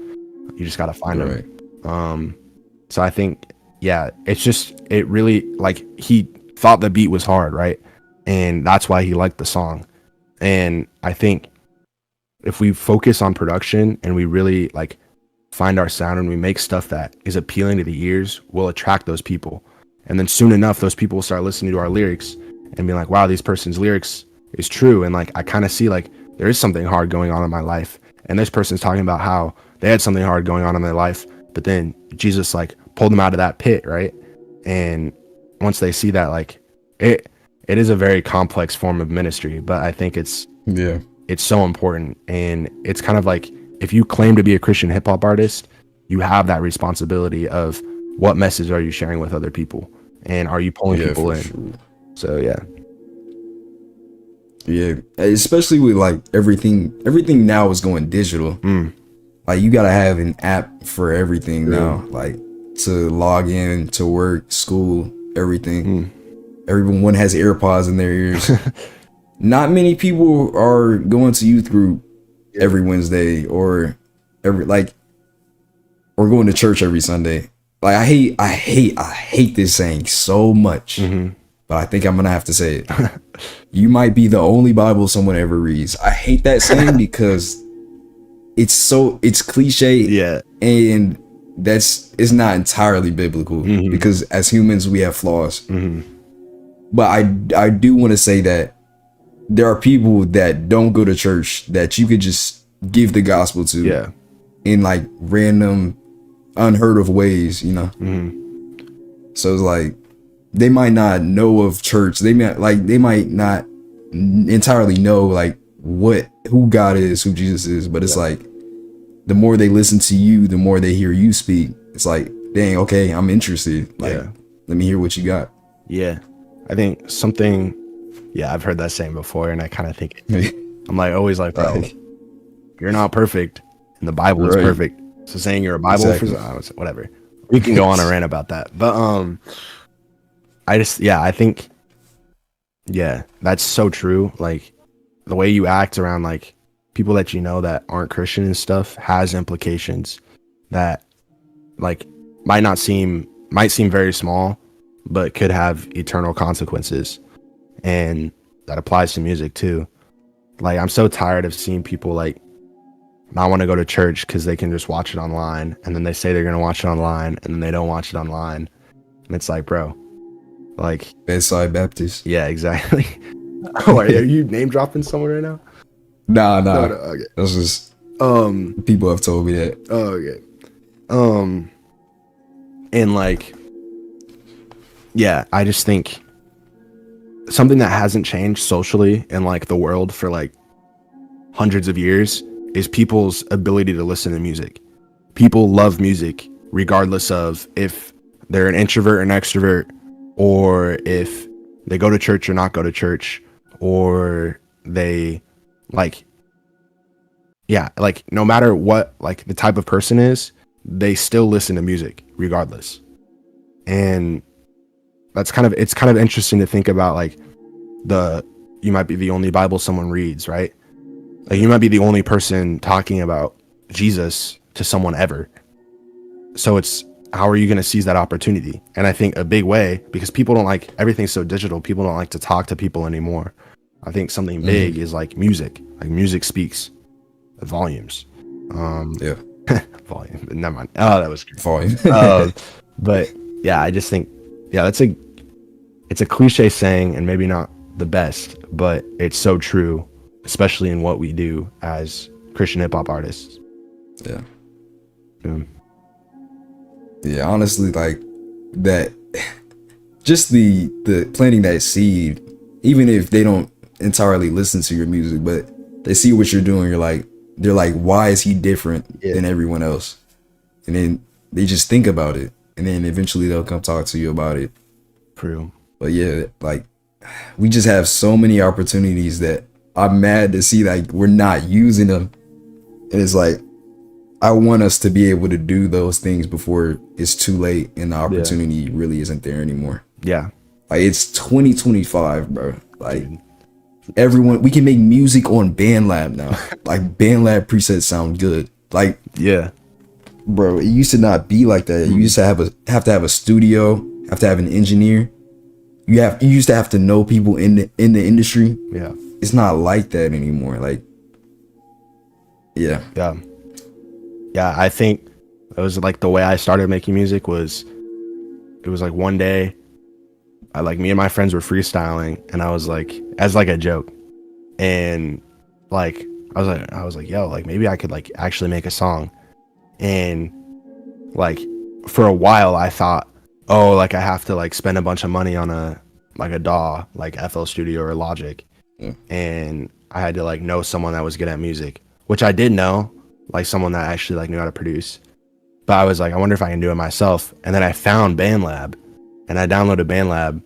You just gotta find them." So I think, yeah, it really, like, he thought the beat was hard, right? And that's why he liked the song. And I think if we focus on production and we really like find our sound and we make stuff that is appealing to the ears, we'll attract those people. And then soon enough, those people will start listening to our lyrics and be like, wow, this person's lyrics is true. And like, I kind of see like there is something hard going on in my life. And this person's talking about how they had something hard going on in their life, but then Jesus like pulled them out of that pit, right? And once they see that, like it is a very complex form of ministry, but I think it's so important. And it's kind of like, if you claim to be a Christian hip hop artist, you have that responsibility of what message are you sharing with other people, and are you pulling people in? Sure. So yeah, especially with like everything now is going digital. Like you gotta have an app for everything now, like to log in to work, school, everything. Everyone has AirPods in their ears. Not many people are going to youth group every Wednesday or going to church every Sunday. Like I hate this saying so much, but I think I'm gonna have to say it. You might be the only Bible someone ever reads. I hate that saying because it's cliche, and it's not entirely biblical, because as humans we have flaws. But I do want to say that there are people that don't go to church that you could just give the gospel to, in like random, unheard of ways, you know. So it's like they might not know of church. They might not entirely know like who God is, who Jesus is. But it's like the more they listen to you, the more they hear you speak. It's like, dang, okay, I'm interested. Like, let me hear what you got. Yeah, I think something. Yeah, I've heard that saying before, and I kind of think I'm like always like, bro, you're not perfect, and the Bible is perfect. So saying you're a Bible for whatever, we can go on a rant about that. But I think that's so true. Like the way you act around like people that you know that aren't Christian and stuff has implications that like might seem very small, but could have eternal consequences. And that applies to music too. Like I'm so tired of seeing people like not want to go to church because they can just watch it online, and then they say they're gonna watch it online, and then they don't watch it online. And it's like, bro, like Bedside Baptist. Yeah, exactly. Oh, are you name dropping someone right now? Nah. No, okay. That's just people have told me that. Oh, okay. And like, yeah, I just think something that hasn't changed socially in like the world for like hundreds of years is people's ability to listen to music. People love music regardless of if they're an introvert or an extrovert, or if they go to church or not go to church, or they like no matter what like the type of person is, they still listen to music regardless. And it's kind of interesting to think about like you might be the only Bible someone reads, right? Like you might be the only person talking about Jesus to someone ever. So it's, how are you going to seize that opportunity? And I think a big way, because people don't like, everything's so digital, people don't like to talk to people anymore. I think something big is like music. Like music speaks volumes. volume. Never mind. Oh, that was volume. But yeah, I just think, yeah, it's a cliche saying, and maybe not the best, but it's so true, especially in what we do as Christian hip hop artists. Yeah. Yeah, honestly, like that, just the planting that seed, even if they don't entirely listen to your music, but they see what you're doing, they're like, why is he different than everyone else? And then they just think about it, and then eventually they'll come talk to you about it. True. But yeah, like we just have so many opportunities that I'm mad to see like we're not using them. And it's like, I want us to be able to do those things before it's too late and the opportunity really isn't there anymore. Yeah. Like it's 2025, bro. Like everyone, we can make music on BandLab now. Like BandLab presets sound good. Like, yeah, bro, it used to not be like that. You used to have to have a studio, have to have an engineer. You used to have to know people in the industry. Yeah. It's not like that anymore. Like, yeah. I think it was like the way I started making music was, it was like one day, me and my friends were freestyling, and I was like, as like a joke, and like I was like, yo, like maybe I could like actually make a song, and like for a while I thought, oh, like I have to like spend a bunch of money on a DAW, like FL Studio or Logic, and I had to like know someone that was good at music, which I did know, like someone that actually like knew how to produce. But I was like, I wonder if I can do it myself. And then I found BandLab, and I downloaded BandLab,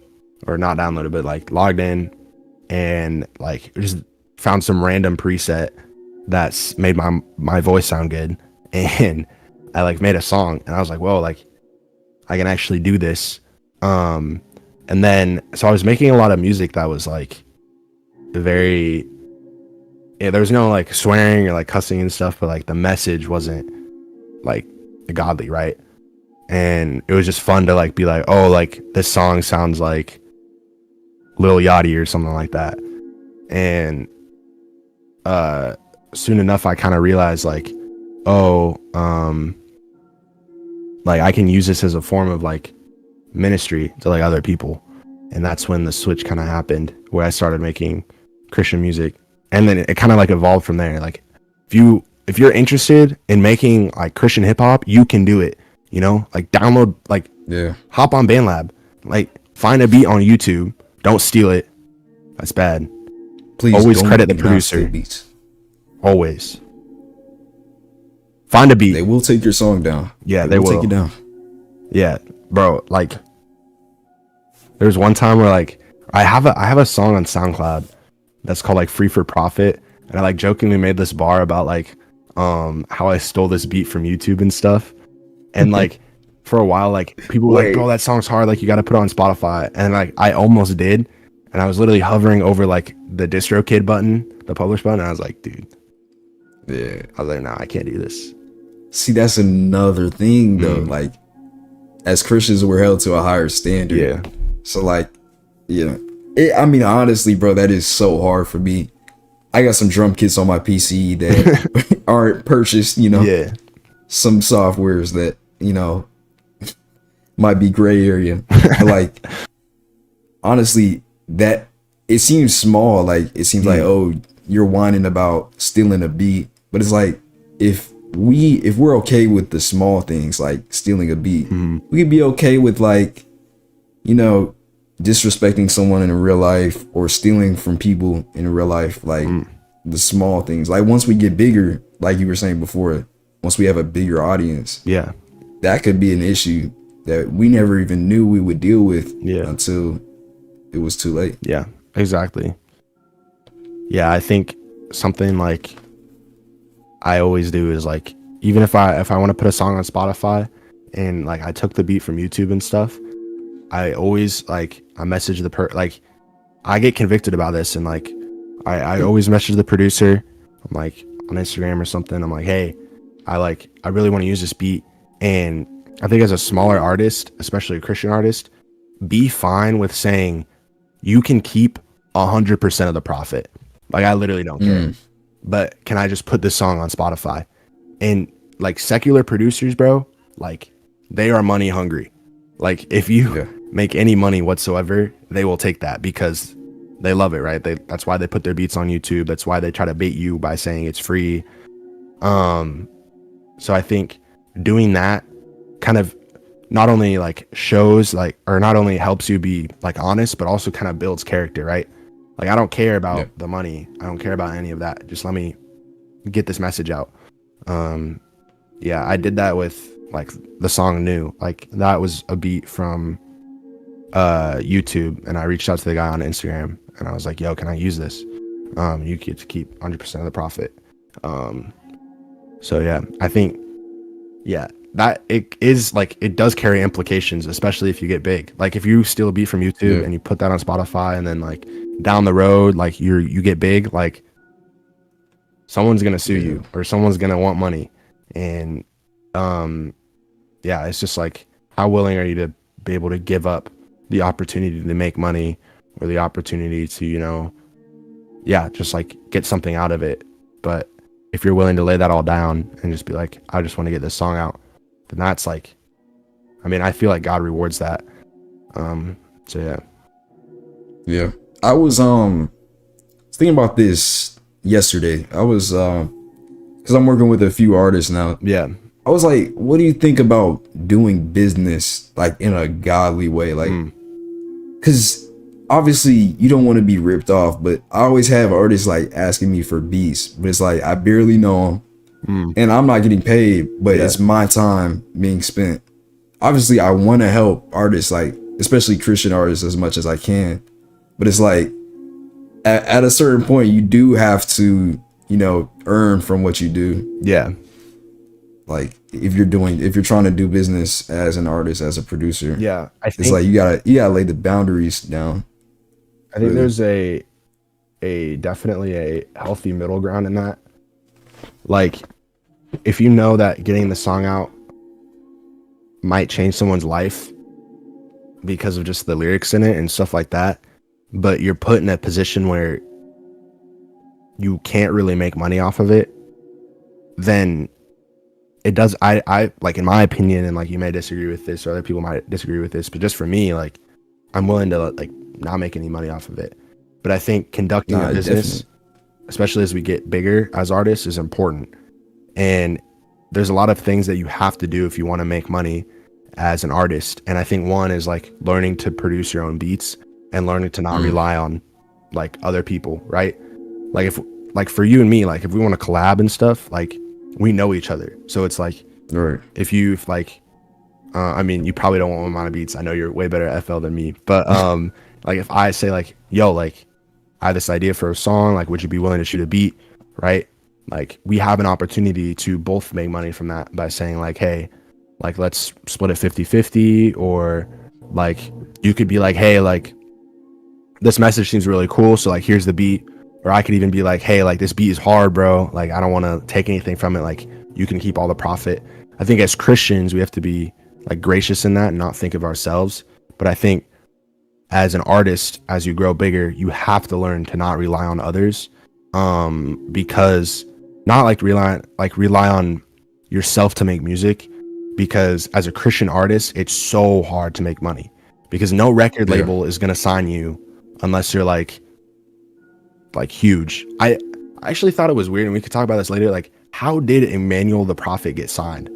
or not downloaded, but like logged in, and like just found some random preset that's made my voice sound good, and I like made a song, and I was like, whoa, like I can actually do this. And then so I was making a lot of music that was like very, there was no like swearing or like cussing and stuff, but like the message wasn't like godly, right? And it was just fun to like be like, oh, like this song sounds like Lil Yachty or something like that. And soon enough I kind of realized like, oh, like I can use this as a form of like ministry to like other people. And that's when the switch kind of happened, where I started making Christian music. And then it kind of like evolved from there. Like if you're interested in making like Christian hip hop, you can do it, you know, like download, like hop on BandLab, like find a beat on YouTube, don't steal it. That's bad. Please always credit the producer. Always find a beat. They will take your song down. Yeah, they will take it down. Yeah, bro. Like there's one time where like I have a song on SoundCloud that's called like Free for Profit, and I like jokingly made this bar about like how I stole this beat from YouTube and stuff. And like for a while, like people were like, bro, that song's hard, like you got to put it on Spotify. And like I almost did, and I was literally hovering over like the DistroKid button, the publish button, and I was like, dude, I was like, nah, I can't do this. See, that's another thing though. Like as Christians, we're held to a higher standard. Yeah. So like, I mean, honestly, bro, that is so hard for me. I got some drum kits on my PC that aren't purchased, you know. Yeah. Some softwares that, you know, might be gray area. But like, honestly, that it seems small. Like it seems like, oh, you're whining about stealing a beat, but it's like if we're okay with the small things like stealing a beat, we could be okay with like, you know, disrespecting someone in real life or stealing from people in real life, like the small things. Like once we get bigger, like you were saying before, once we have a bigger audience, that could be an issue that we never even knew we would deal with until it was too late. Yeah, exactly. Yeah, I think something like I always do is like, even if I want to put a song on Spotify and like I took the beat from YouTube and stuff, I always like I message the like I get convicted about this, and like I always message the producer. I'm like on Instagram or something. I'm like, hey, I really want to use this beat. And I think as a smaller artist, especially a Christian artist, be fine with saying you can keep 100% of the profit. Like I literally don't care. But can I just put this song on Spotify? And like secular producers, bro, like they are money hungry. Like if you make any money whatsoever, they will take that because they love it, right? That's why they put their beats on YouTube. That's why they try to bait you by saying it's free. So I think doing that kind of not only like shows like, or not only helps you be like honest, but also kind of builds character, right? Like I don't care about the money. I don't care about any of that. Just let me get this message out. Yeah, I did that with like the song New. Like that was a beat from YouTube, and I reached out to the guy on Instagram and I was like, yo, can I use this? You get to keep 100% of the profit. So yeah, I think that it is like, it does carry implications, especially if you get big. Like if you steal a beat from YouTube and you put that on Spotify, and then like down the road, like you get big, like someone's gonna sue you or someone's gonna want money. And it's just like, how willing are you to be able to give up the opportunity to make money or the opportunity to, you know, just like get something out of it. But if you're willing to lay that all down and just be like, I just want to get this song out, then that's like, I mean, I feel like God rewards that. So yeah. I was thinking about this yesterday. I was because I'm working with a few artists now. Yeah. I was like, what do you think about doing business like in a godly way? Like, because obviously you don't want to be ripped off, but I always have artists like asking me for beats, but it's like I barely know them, and I'm not getting paid, but it's my time being spent. Obviously, I want to help artists, like especially Christian artists, as much as I can, but it's like at a certain point, you do have to, you know, earn from what you do. Yeah. Like if you're trying to do business as an artist, as a producer, I think it's like you gotta lay the boundaries down. I think there's a definitely a healthy middle ground in that. Like if you know that getting the song out might change someone's life because of just the lyrics in it and stuff like that, but you're put in a position where you can't really make money off of it, then it does. I like, in my opinion, and like you may disagree with this or other people might disagree with this, but just for me, like I'm willing to like not make any money off of it. But I think conducting a business, especially as we get bigger as artists, is important. And there's a lot of things that you have to do if you want to make money as an artist. And I think one is like learning to produce your own beats and learning to not rely on like other people, right? Like if like for you and me, like if we want to collab and stuff, like we know each other. So it's like, if you like, I mean, you probably don't want my beats. I know you're way better at FL than me, but like if I say like, yo, like I have this idea for a song, like would you be willing to shoot a beat, right? Like we have an opportunity to both make money from that by saying like, hey, like let's split it 50-50, or like you could be like, hey, like this message seems really cool, so like here's the beat. Or I could even be like, hey, like this beat is hard, bro, like I don't want to take anything from it, like you can keep all the profit. I think as Christians we have to be like gracious in that and not think of ourselves. But I think as an artist, as you grow bigger, you have to learn to not rely on others, because not like rely on yourself to make music, because as a Christian artist it's so hard to make money because no record label is going to sign you unless you're like huge. I actually thought it was weird, and we could talk about this later, like how did Emmanuel the Prophet get signed?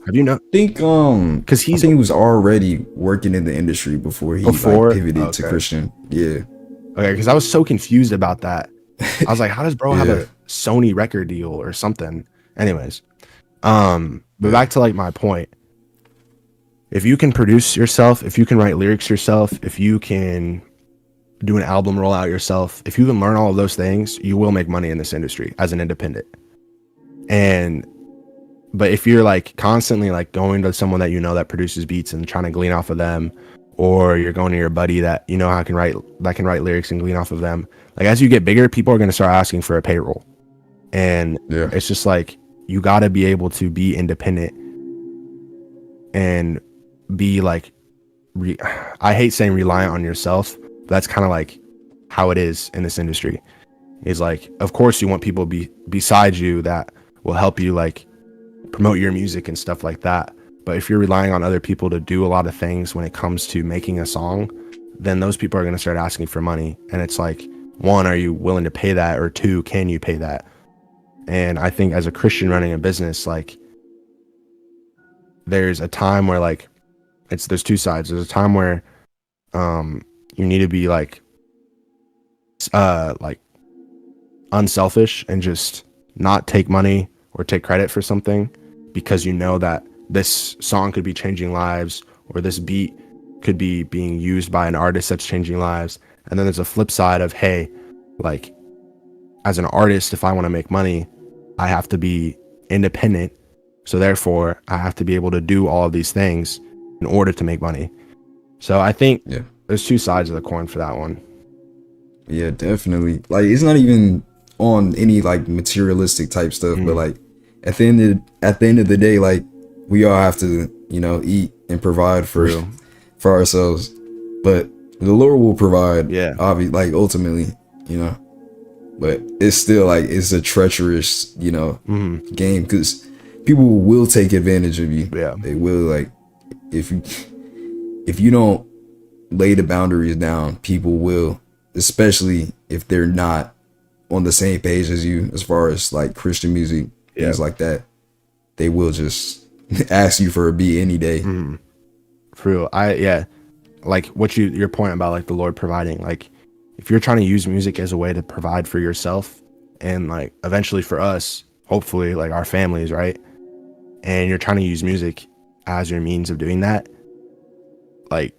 Have you know? I think because he was already working in the industry before he like, pivoted to Christian. Okay, because I was so confused about that. I was like, how does bro have a Sony record deal or something? Anyways, but back to like my point. If you can produce yourself, if you can write lyrics yourself, if you can do an album rollout yourself, if you can learn all of those things, you will make money in this industry as an independent. But if you're like constantly like going to someone that you know that produces beats and trying to glean off of them, or you're going to your buddy that you know can write lyrics and glean off of them, like as you get bigger, people are going to start asking for a payroll. And it's just like you got to be able to be independent and be like I hate saying reliant on yourself, but that's kind of like how it is in this industry. Is like, of course you want people beside you that will help you like promote your music and stuff like that. But if you're relying on other people to do a lot of things when it comes to making a song, then those people are going to start asking for money. And it's like, one, are you willing to pay that? Or two, can you pay that? And I think as a Christian running a business, like, there's a time where like there's two sides. There's a time where you need to be like unselfish and just not take money or take credit for something, because you know that this song could be changing lives, or this beat could be being used by an artist that's changing lives. And then there's a flip side of, hey, like, as an artist, if I want to make money, I have to be independent. So therefore, I have to be able to do all of these things in order to make money. So I think there's two sides of the coin for that one. Yeah, definitely. Like, it's not even on any like materialistic type stuff, but like at the end of the day, like, we all have to, you know, eat and provide for ourselves. But the Lord will provide, obviously, like, ultimately, you know. But it's still like, it's a treacherous, you know, game, because people will take advantage of you. Yeah, they will. Like, if you don't lay the boundaries down, people will, especially if they're not on the same page as you as far as like Christian music, things like that. They will just ask you for a beat any day. For real. Like what your point about like the Lord providing, like, if you're trying to use music as a way to provide for yourself and like eventually for us, hopefully, like our families, right? And you're trying to use music as your means of doing that, like,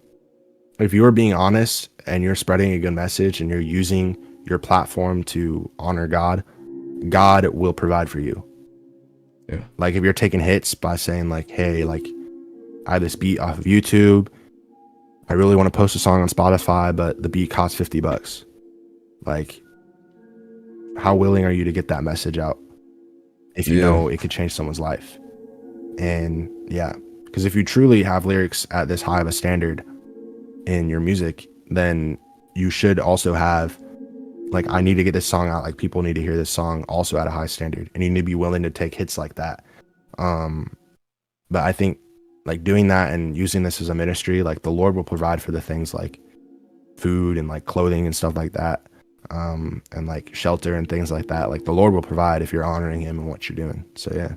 if you're being honest and you're spreading a good message and you're using your platform to honor God, God will provide for you. Yeah. Like, if you're taking hits by saying like, hey, like, I have this beat off of YouTube, I really want to post a song on Spotify, but the beat costs $50. Like, how willing are you to get that message out if you know it could change someone's life? And because if you truly have lyrics at this high of a standard in your music, then you should also have like, I need to get this song out, like, people need to hear this song also at a high standard, and you need to be willing to take hits like that. But I think like doing that and using this as a ministry, like, the Lord will provide for the things like food and like clothing and stuff like that, and like shelter and things like that. Like, the Lord will provide if you're honoring him and what you're doing. So yeah,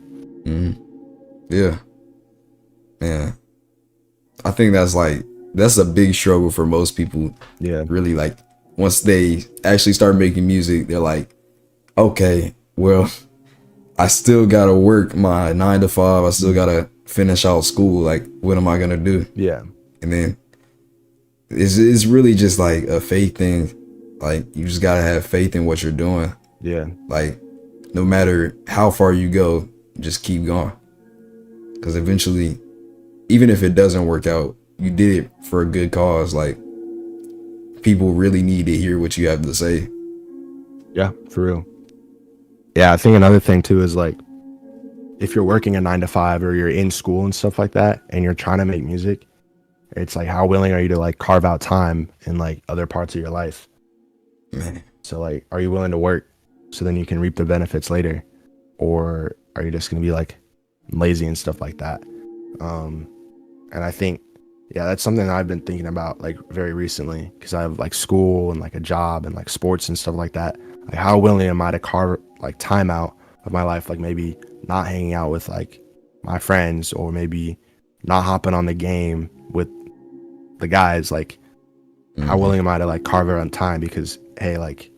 I think that's a big struggle for most people. Really, like, once they actually start making music, they're like, okay, well, I still gotta work my 9 to 5. I still gotta finish out school. Like, what am I gonna do? And then it's really just like a faith thing. Like, you just gotta have faith in what you're doing. Like, no matter how far you go, just keep going. Because eventually, even if it doesn't work out, you did it for a good cause. Like, people really need to hear what you have to say. Yeah, for real. Yeah, I think another thing too is like, if you're working a 9 to 5 or you're in school and stuff like that, and you're trying to make music, it's like, how willing are you to like carve out time in like other parts of your life? Man. So like, are you willing to work so then you can reap the benefits later? Or are you just going to be like lazy and stuff like that? And I think, that's something that I've been thinking about like very recently, because I have like school and like a job and like sports and stuff like that. Like, how willing am I to carve like time out of my life, like maybe not hanging out with like my friends, or maybe not hopping on the game with the guys? Like, how willing am I to like carve out time because, hey, like,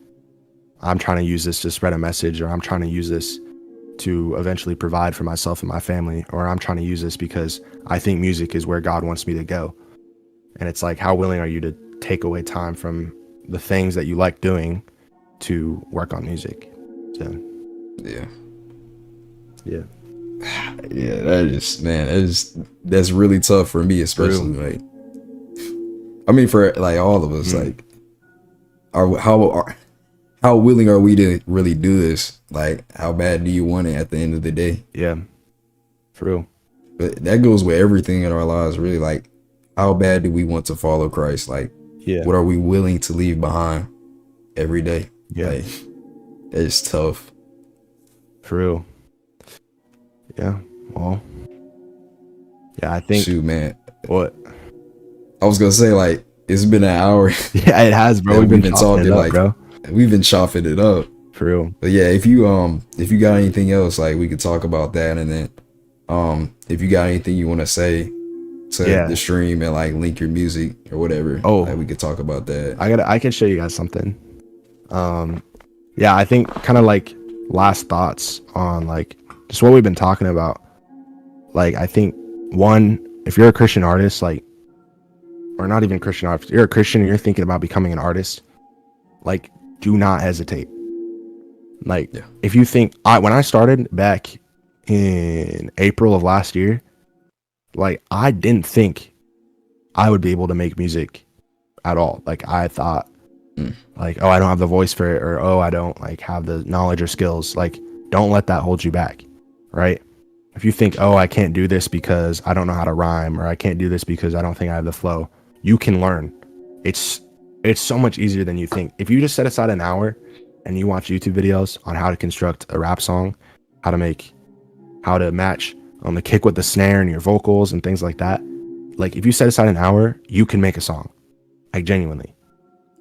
I'm trying to use this to spread a message, or I'm trying to use this to eventually provide for myself and my family, or I'm trying to use this because I think music is where God wants me to go. And it's like, how willing are you to take away time from the things that you like doing to work on music? So that's really tough for me, especially. Like, I mean, for like all of us, like, how willing are we to really do this? Like, how bad do you want it at the end of the day? Yeah, for real. But that goes with everything in our lives, really. Like, how bad do we want to follow Christ? Like, what are we willing to leave behind every day? Like, it's tough. For real. Yeah. Well, yeah, I think. Shoot, man. What? I was gonna say, like, it's been an hour. Yeah, it has, bro. We've been talking, it up, like, bro. we've been chopping it up. For real. But yeah, if you got anything else, like, we could talk about that, and then if you got anything you want to say to the stream and like link your music or whatever, like, we could talk about that. I can show you guys something. Yeah, I think kind of like last thoughts on like just what we've been talking about. Like, I think one, if you're a Christian artist, like, or not even Christian artist, you're a Christian and you're thinking about becoming an artist, like, do not hesitate. Like, if you think, when I started back in April of last year, like, I didn't think I would be able to make music at all. Like, I thought, like, oh, I don't have the voice for it, or oh, I don't like have the knowledge or skills. Like, don't let that hold you back, right? If you think, oh, I can't do this because I don't know how to rhyme, or I can't do this because I don't think I have the flow, you can learn. It's so much easier than you think. If you just set aside an hour and you watch YouTube videos on how to construct a rap song, how to match the kick with the snare and your vocals and things like that. Like, if you set aside an hour, you can make a song, like, genuinely.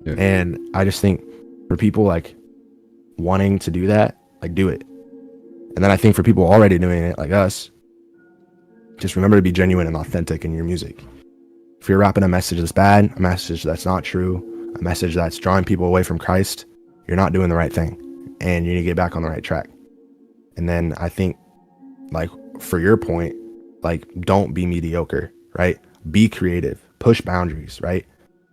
Yeah. And I just think for people like wanting to do that, like, do it. And then I think for people already doing it, like us, just remember to be genuine and authentic in your music. If you're rapping a message that's bad, a message that's not true, a message that's drawing people away from Christ, you're not doing the right thing, and you need to get back on the right track. And then I think, like, for your point, like, don't be mediocre, right? Be creative, push boundaries, right?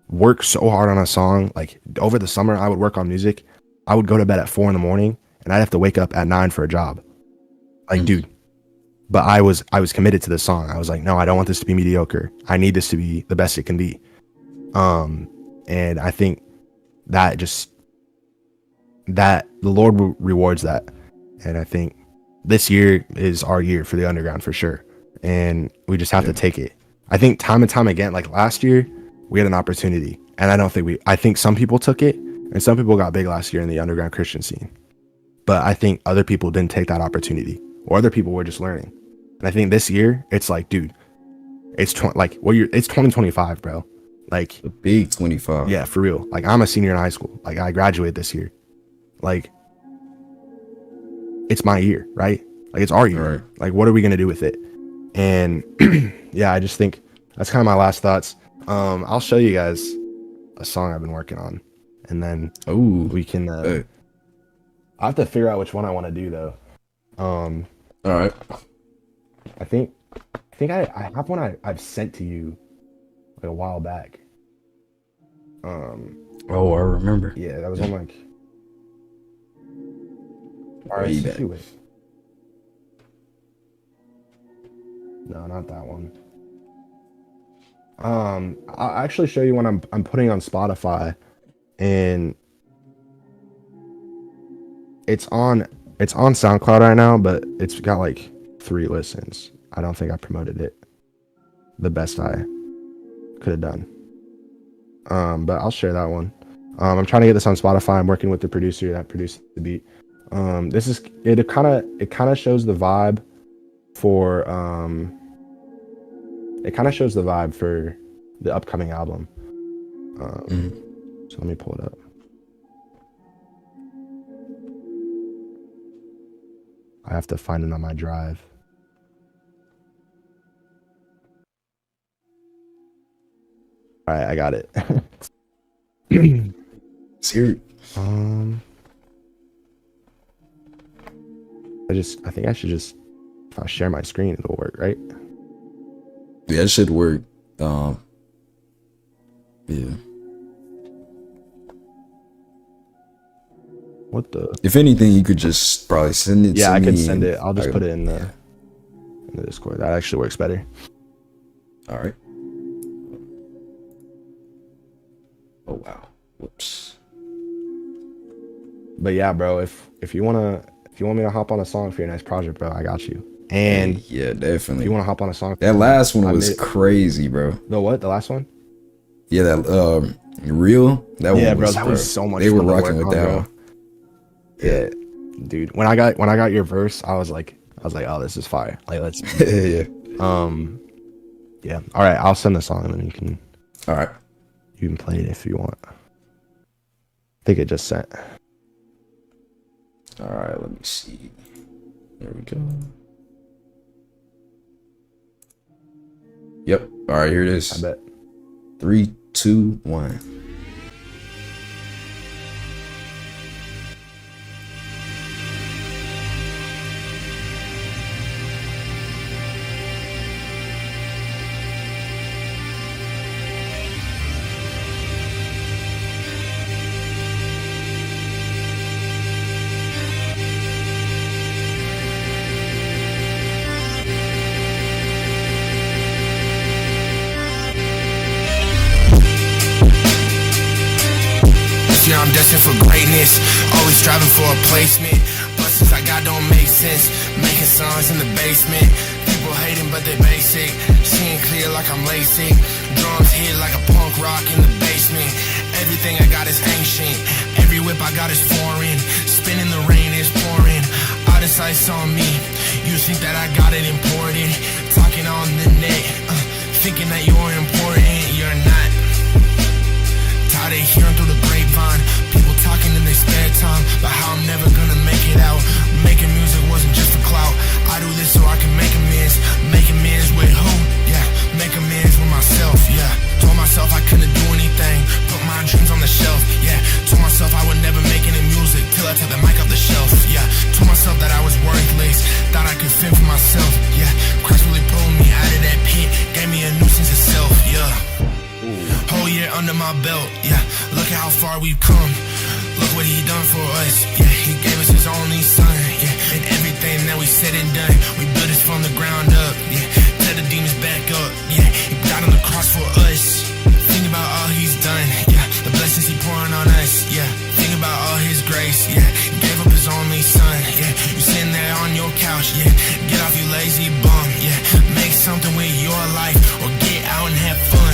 Work so hard on a song. Like, over the summer, I would work on music. I would go to bed at 4 a.m. and I'd have to wake up at 9 for a job. Like, dude, but I was committed to this song. I was like, no, I don't want this to be mediocre. I need this to be the best it can be. And I think that the Lord rewards that. And I think this year is our year for the underground for sure. And we just have to take it. I think time and time again, like last year, we had an opportunity. And I think some people took it, and some people got big last year in the underground Christian scene. But I think other people didn't take that opportunity, or other people were just learning. And I think this year, it's like, dude, it's 2025, bro. Like, a big 25. Yeah, for real. Like, I'm a senior in high school. Like, I graduate this year. Like, it's my year, right? Like, it's our year. Right. Like, what are we gonna do with it? And yeah, I just think that's kind of my last thoughts. I'll show you guys a song I've been working on, and then we can. I have to figure out which one I want to do though. All right. I think I have one I've sent to you like a while back. Oh, I remember. Yeah, that was on like. RSQ. No, not that one. I'll actually show you one I'm putting on Spotify, and it's on SoundCloud right now, but it's got like 3 listens. I don't think I promoted it the best I could have done. But I'll share that one. I'm trying to get this on Spotify. I'm working with the producer that produced the beat. It kind of shows the vibe for the upcoming album. So let me pull it up. I have to find it on my drive. All right, I got it. Serious. I think I should just, if I share my screen, it'll work, right? Yeah, it should work. Yeah. What the? If anything, you could just probably send it to me. Yeah, I could send it. I'll just put it in the Discord. That actually works better. All right. Oh wow. Whoops. But yeah, bro, if you want me to hop on a song for your next project, bro, I got you. And yeah, definitely. If you want to hop on a song, that last one was crazy, bro. The what? The last one? Yeah, that real. That one. Yeah, bro, that was so much. They were rocking with that one. Yeah, dude. When I got your verse, I was like, was like, oh, this is fire. Like, let's Yeah. yeah. All right, I'll send the song and then All right. you can play it if you want. I think it just sent. All right, let me see. There we go. Yep. All right, here it is. I bet. 3, 2, 1. I'm destined for greatness, always striving for a placement. Blessings I got don't make sense, making songs in the basement. People hating but they basic, seeing clear like I'm LASIK. Drums hit like a punk rock in the basement. Everything I got is ancient, every whip I got is foreign. Spinning the rain is pouring, all this ice on me. You think that I got it imported, talking on the net, thinking that you're important, you're not. Tired of hearing through the grapevine, people talking in their spare time about how I'm never gonna make it out. Making music wasn't just for clout, I do this so I can make amends. Make amends with who? Yeah, make amends with myself, yeah. Told myself I couldn't do anything, put my dreams on the shelf, yeah. Told myself I would never make any music till I took the mic off the shelf, yeah. Told myself that I was worthless, thought I could fend for myself, yeah. Christ really pulled me out of that pit, gave me a new sense of self, yeah. Whole year under my belt, yeah. Look at how far we've come. Look what he done for us, yeah. He gave us his only son, yeah. And everything that we said and done, we built this from the ground up, yeah. Tell the demons back up, yeah. He died on the cross for us. Think about all he's done, yeah. The blessings he pouring on us, yeah. Think about all his grace, yeah. He gave up his only son, yeah. You sitting there on your couch, yeah. Get off you lazy bum, yeah. Make something with your life or get out and have fun.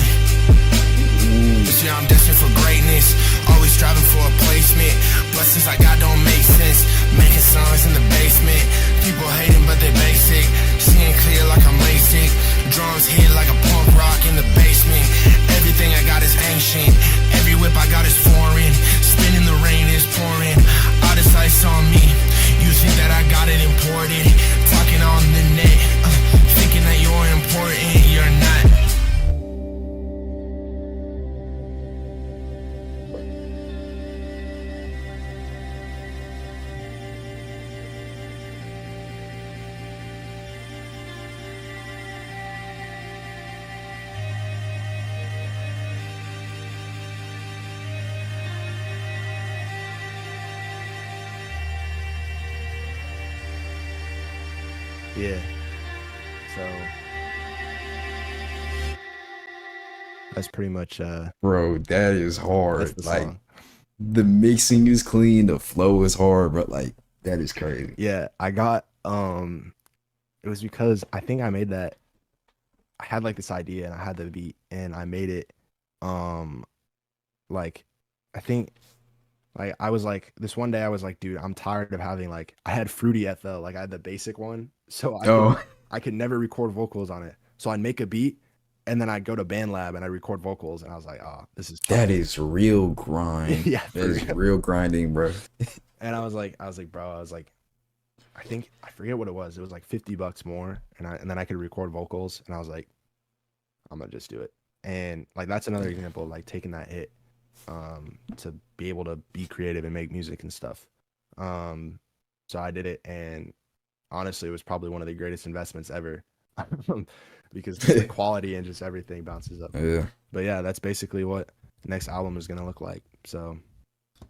This year I'm destined for greatness, always striving for a placement. Blessings I got don't make sense, making songs in the basement. People hating but they basic, seeing clear like I'm LASIK. Drums hit like a punk rock in the basement. Everything I got is ancient, every whip I got is foreign. Spinning the rain is pouring, all this ice on me. You think that I got it imported, talking on the net, thinking that you're important, you're not. Yeah. So that's pretty much Bro, that is that's hard. the Like song. the mixing is clean, the flow is hard, but like that is crazy. Yeah, I got it was because I think I made that. I had like this idea and I had the beat and I made it like I think like I was like this one day I was like, dude, I'm tired of having like I had Fruity FL, like I had the basic one. So Oh, I could never record vocals on it. So I'd make a beat and then I'd go to BandLab and I record vocals and I was like, oh, this is tough. that is real grind. Yeah, That is real grinding, bro. And I was like, bro, I think I forget what it was. It was like $50 more, and then I could record vocals. And I was like, I'm gonna just do it. And like that's another example of like taking that hit, to be able to be creative and make music and stuff. So I did it, and honestly, it was probably one of the greatest investments ever, because just the quality and just everything bounces up. Yeah. But yeah, that's basically what the next album is gonna look like. So.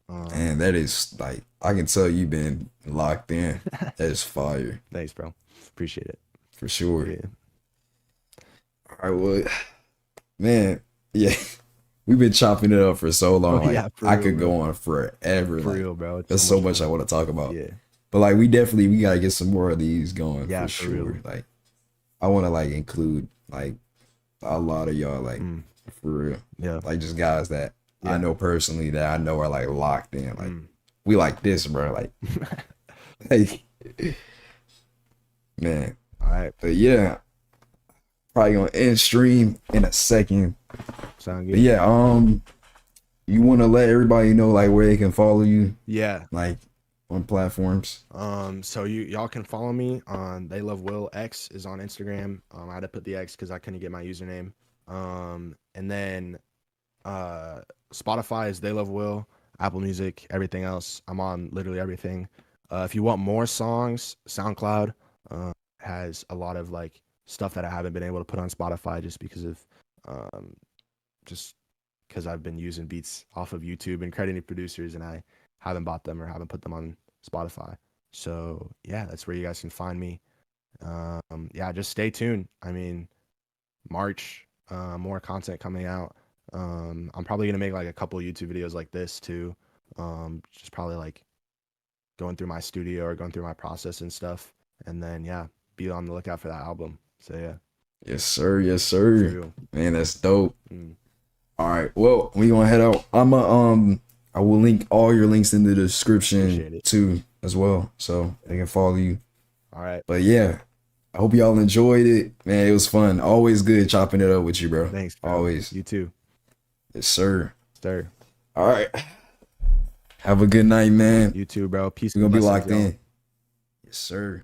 Man, that is like I can tell you've been locked in. That is fire. Thanks, bro. Appreciate it. For sure. Yeah. All right, well, man, yeah. We've been chopping it up for so long. Like, yeah, for I real, could bro. go on forever. For like, real, bro. It's there's so much fun. I want to talk about. Yeah. But like we gotta get some more of these going, Yeah, for for sure. real. Like I wanna like include like a lot of y'all, like for real. Yeah. Like just guys that I Yeah. know personally that I know are like locked in. Like we like this, bro. Like, like man. All right. But yeah, probably gonna end stream in a second. Sound But good. yeah, you want to let everybody know like where they can follow you, Yeah. like on platforms? So y'all can follow me on Theylovewill. X is on Instagram. I had to put the X because I couldn't get my username. And then Spotify is Theylovewill, Apple Music, everything else. I'm on literally everything. If you want more songs, SoundCloud has a lot of like stuff that I haven't been able to put on Spotify just because of just because I've been using beats off of YouTube and crediting producers, and I haven't bought them or haven't put them on Spotify. So yeah, that's where you guys can find me. Yeah, just stay tuned. I mean, March, more content coming out. I'm probably gonna make like a couple YouTube videos like this too. Just probably like going through my studio or going through my process and stuff. And then yeah, be on the lookout for that album. So yeah. Yes, sir. Yes, sir. True. Man, that's dope. Mm. All right. Well, we gonna head out. I will link all your links in the Appreciate description it. too as well, so they can follow you. All right. But yeah, I hope y'all enjoyed it. Man, it was fun. Always good chopping it up with you, bro. Thanks, bro. Always. You too. Yes, sir. Sir. All right. Have a good night, man. You too, bro. Peace. We're gonna and be blessings, locked y'all. in. Yes, sir.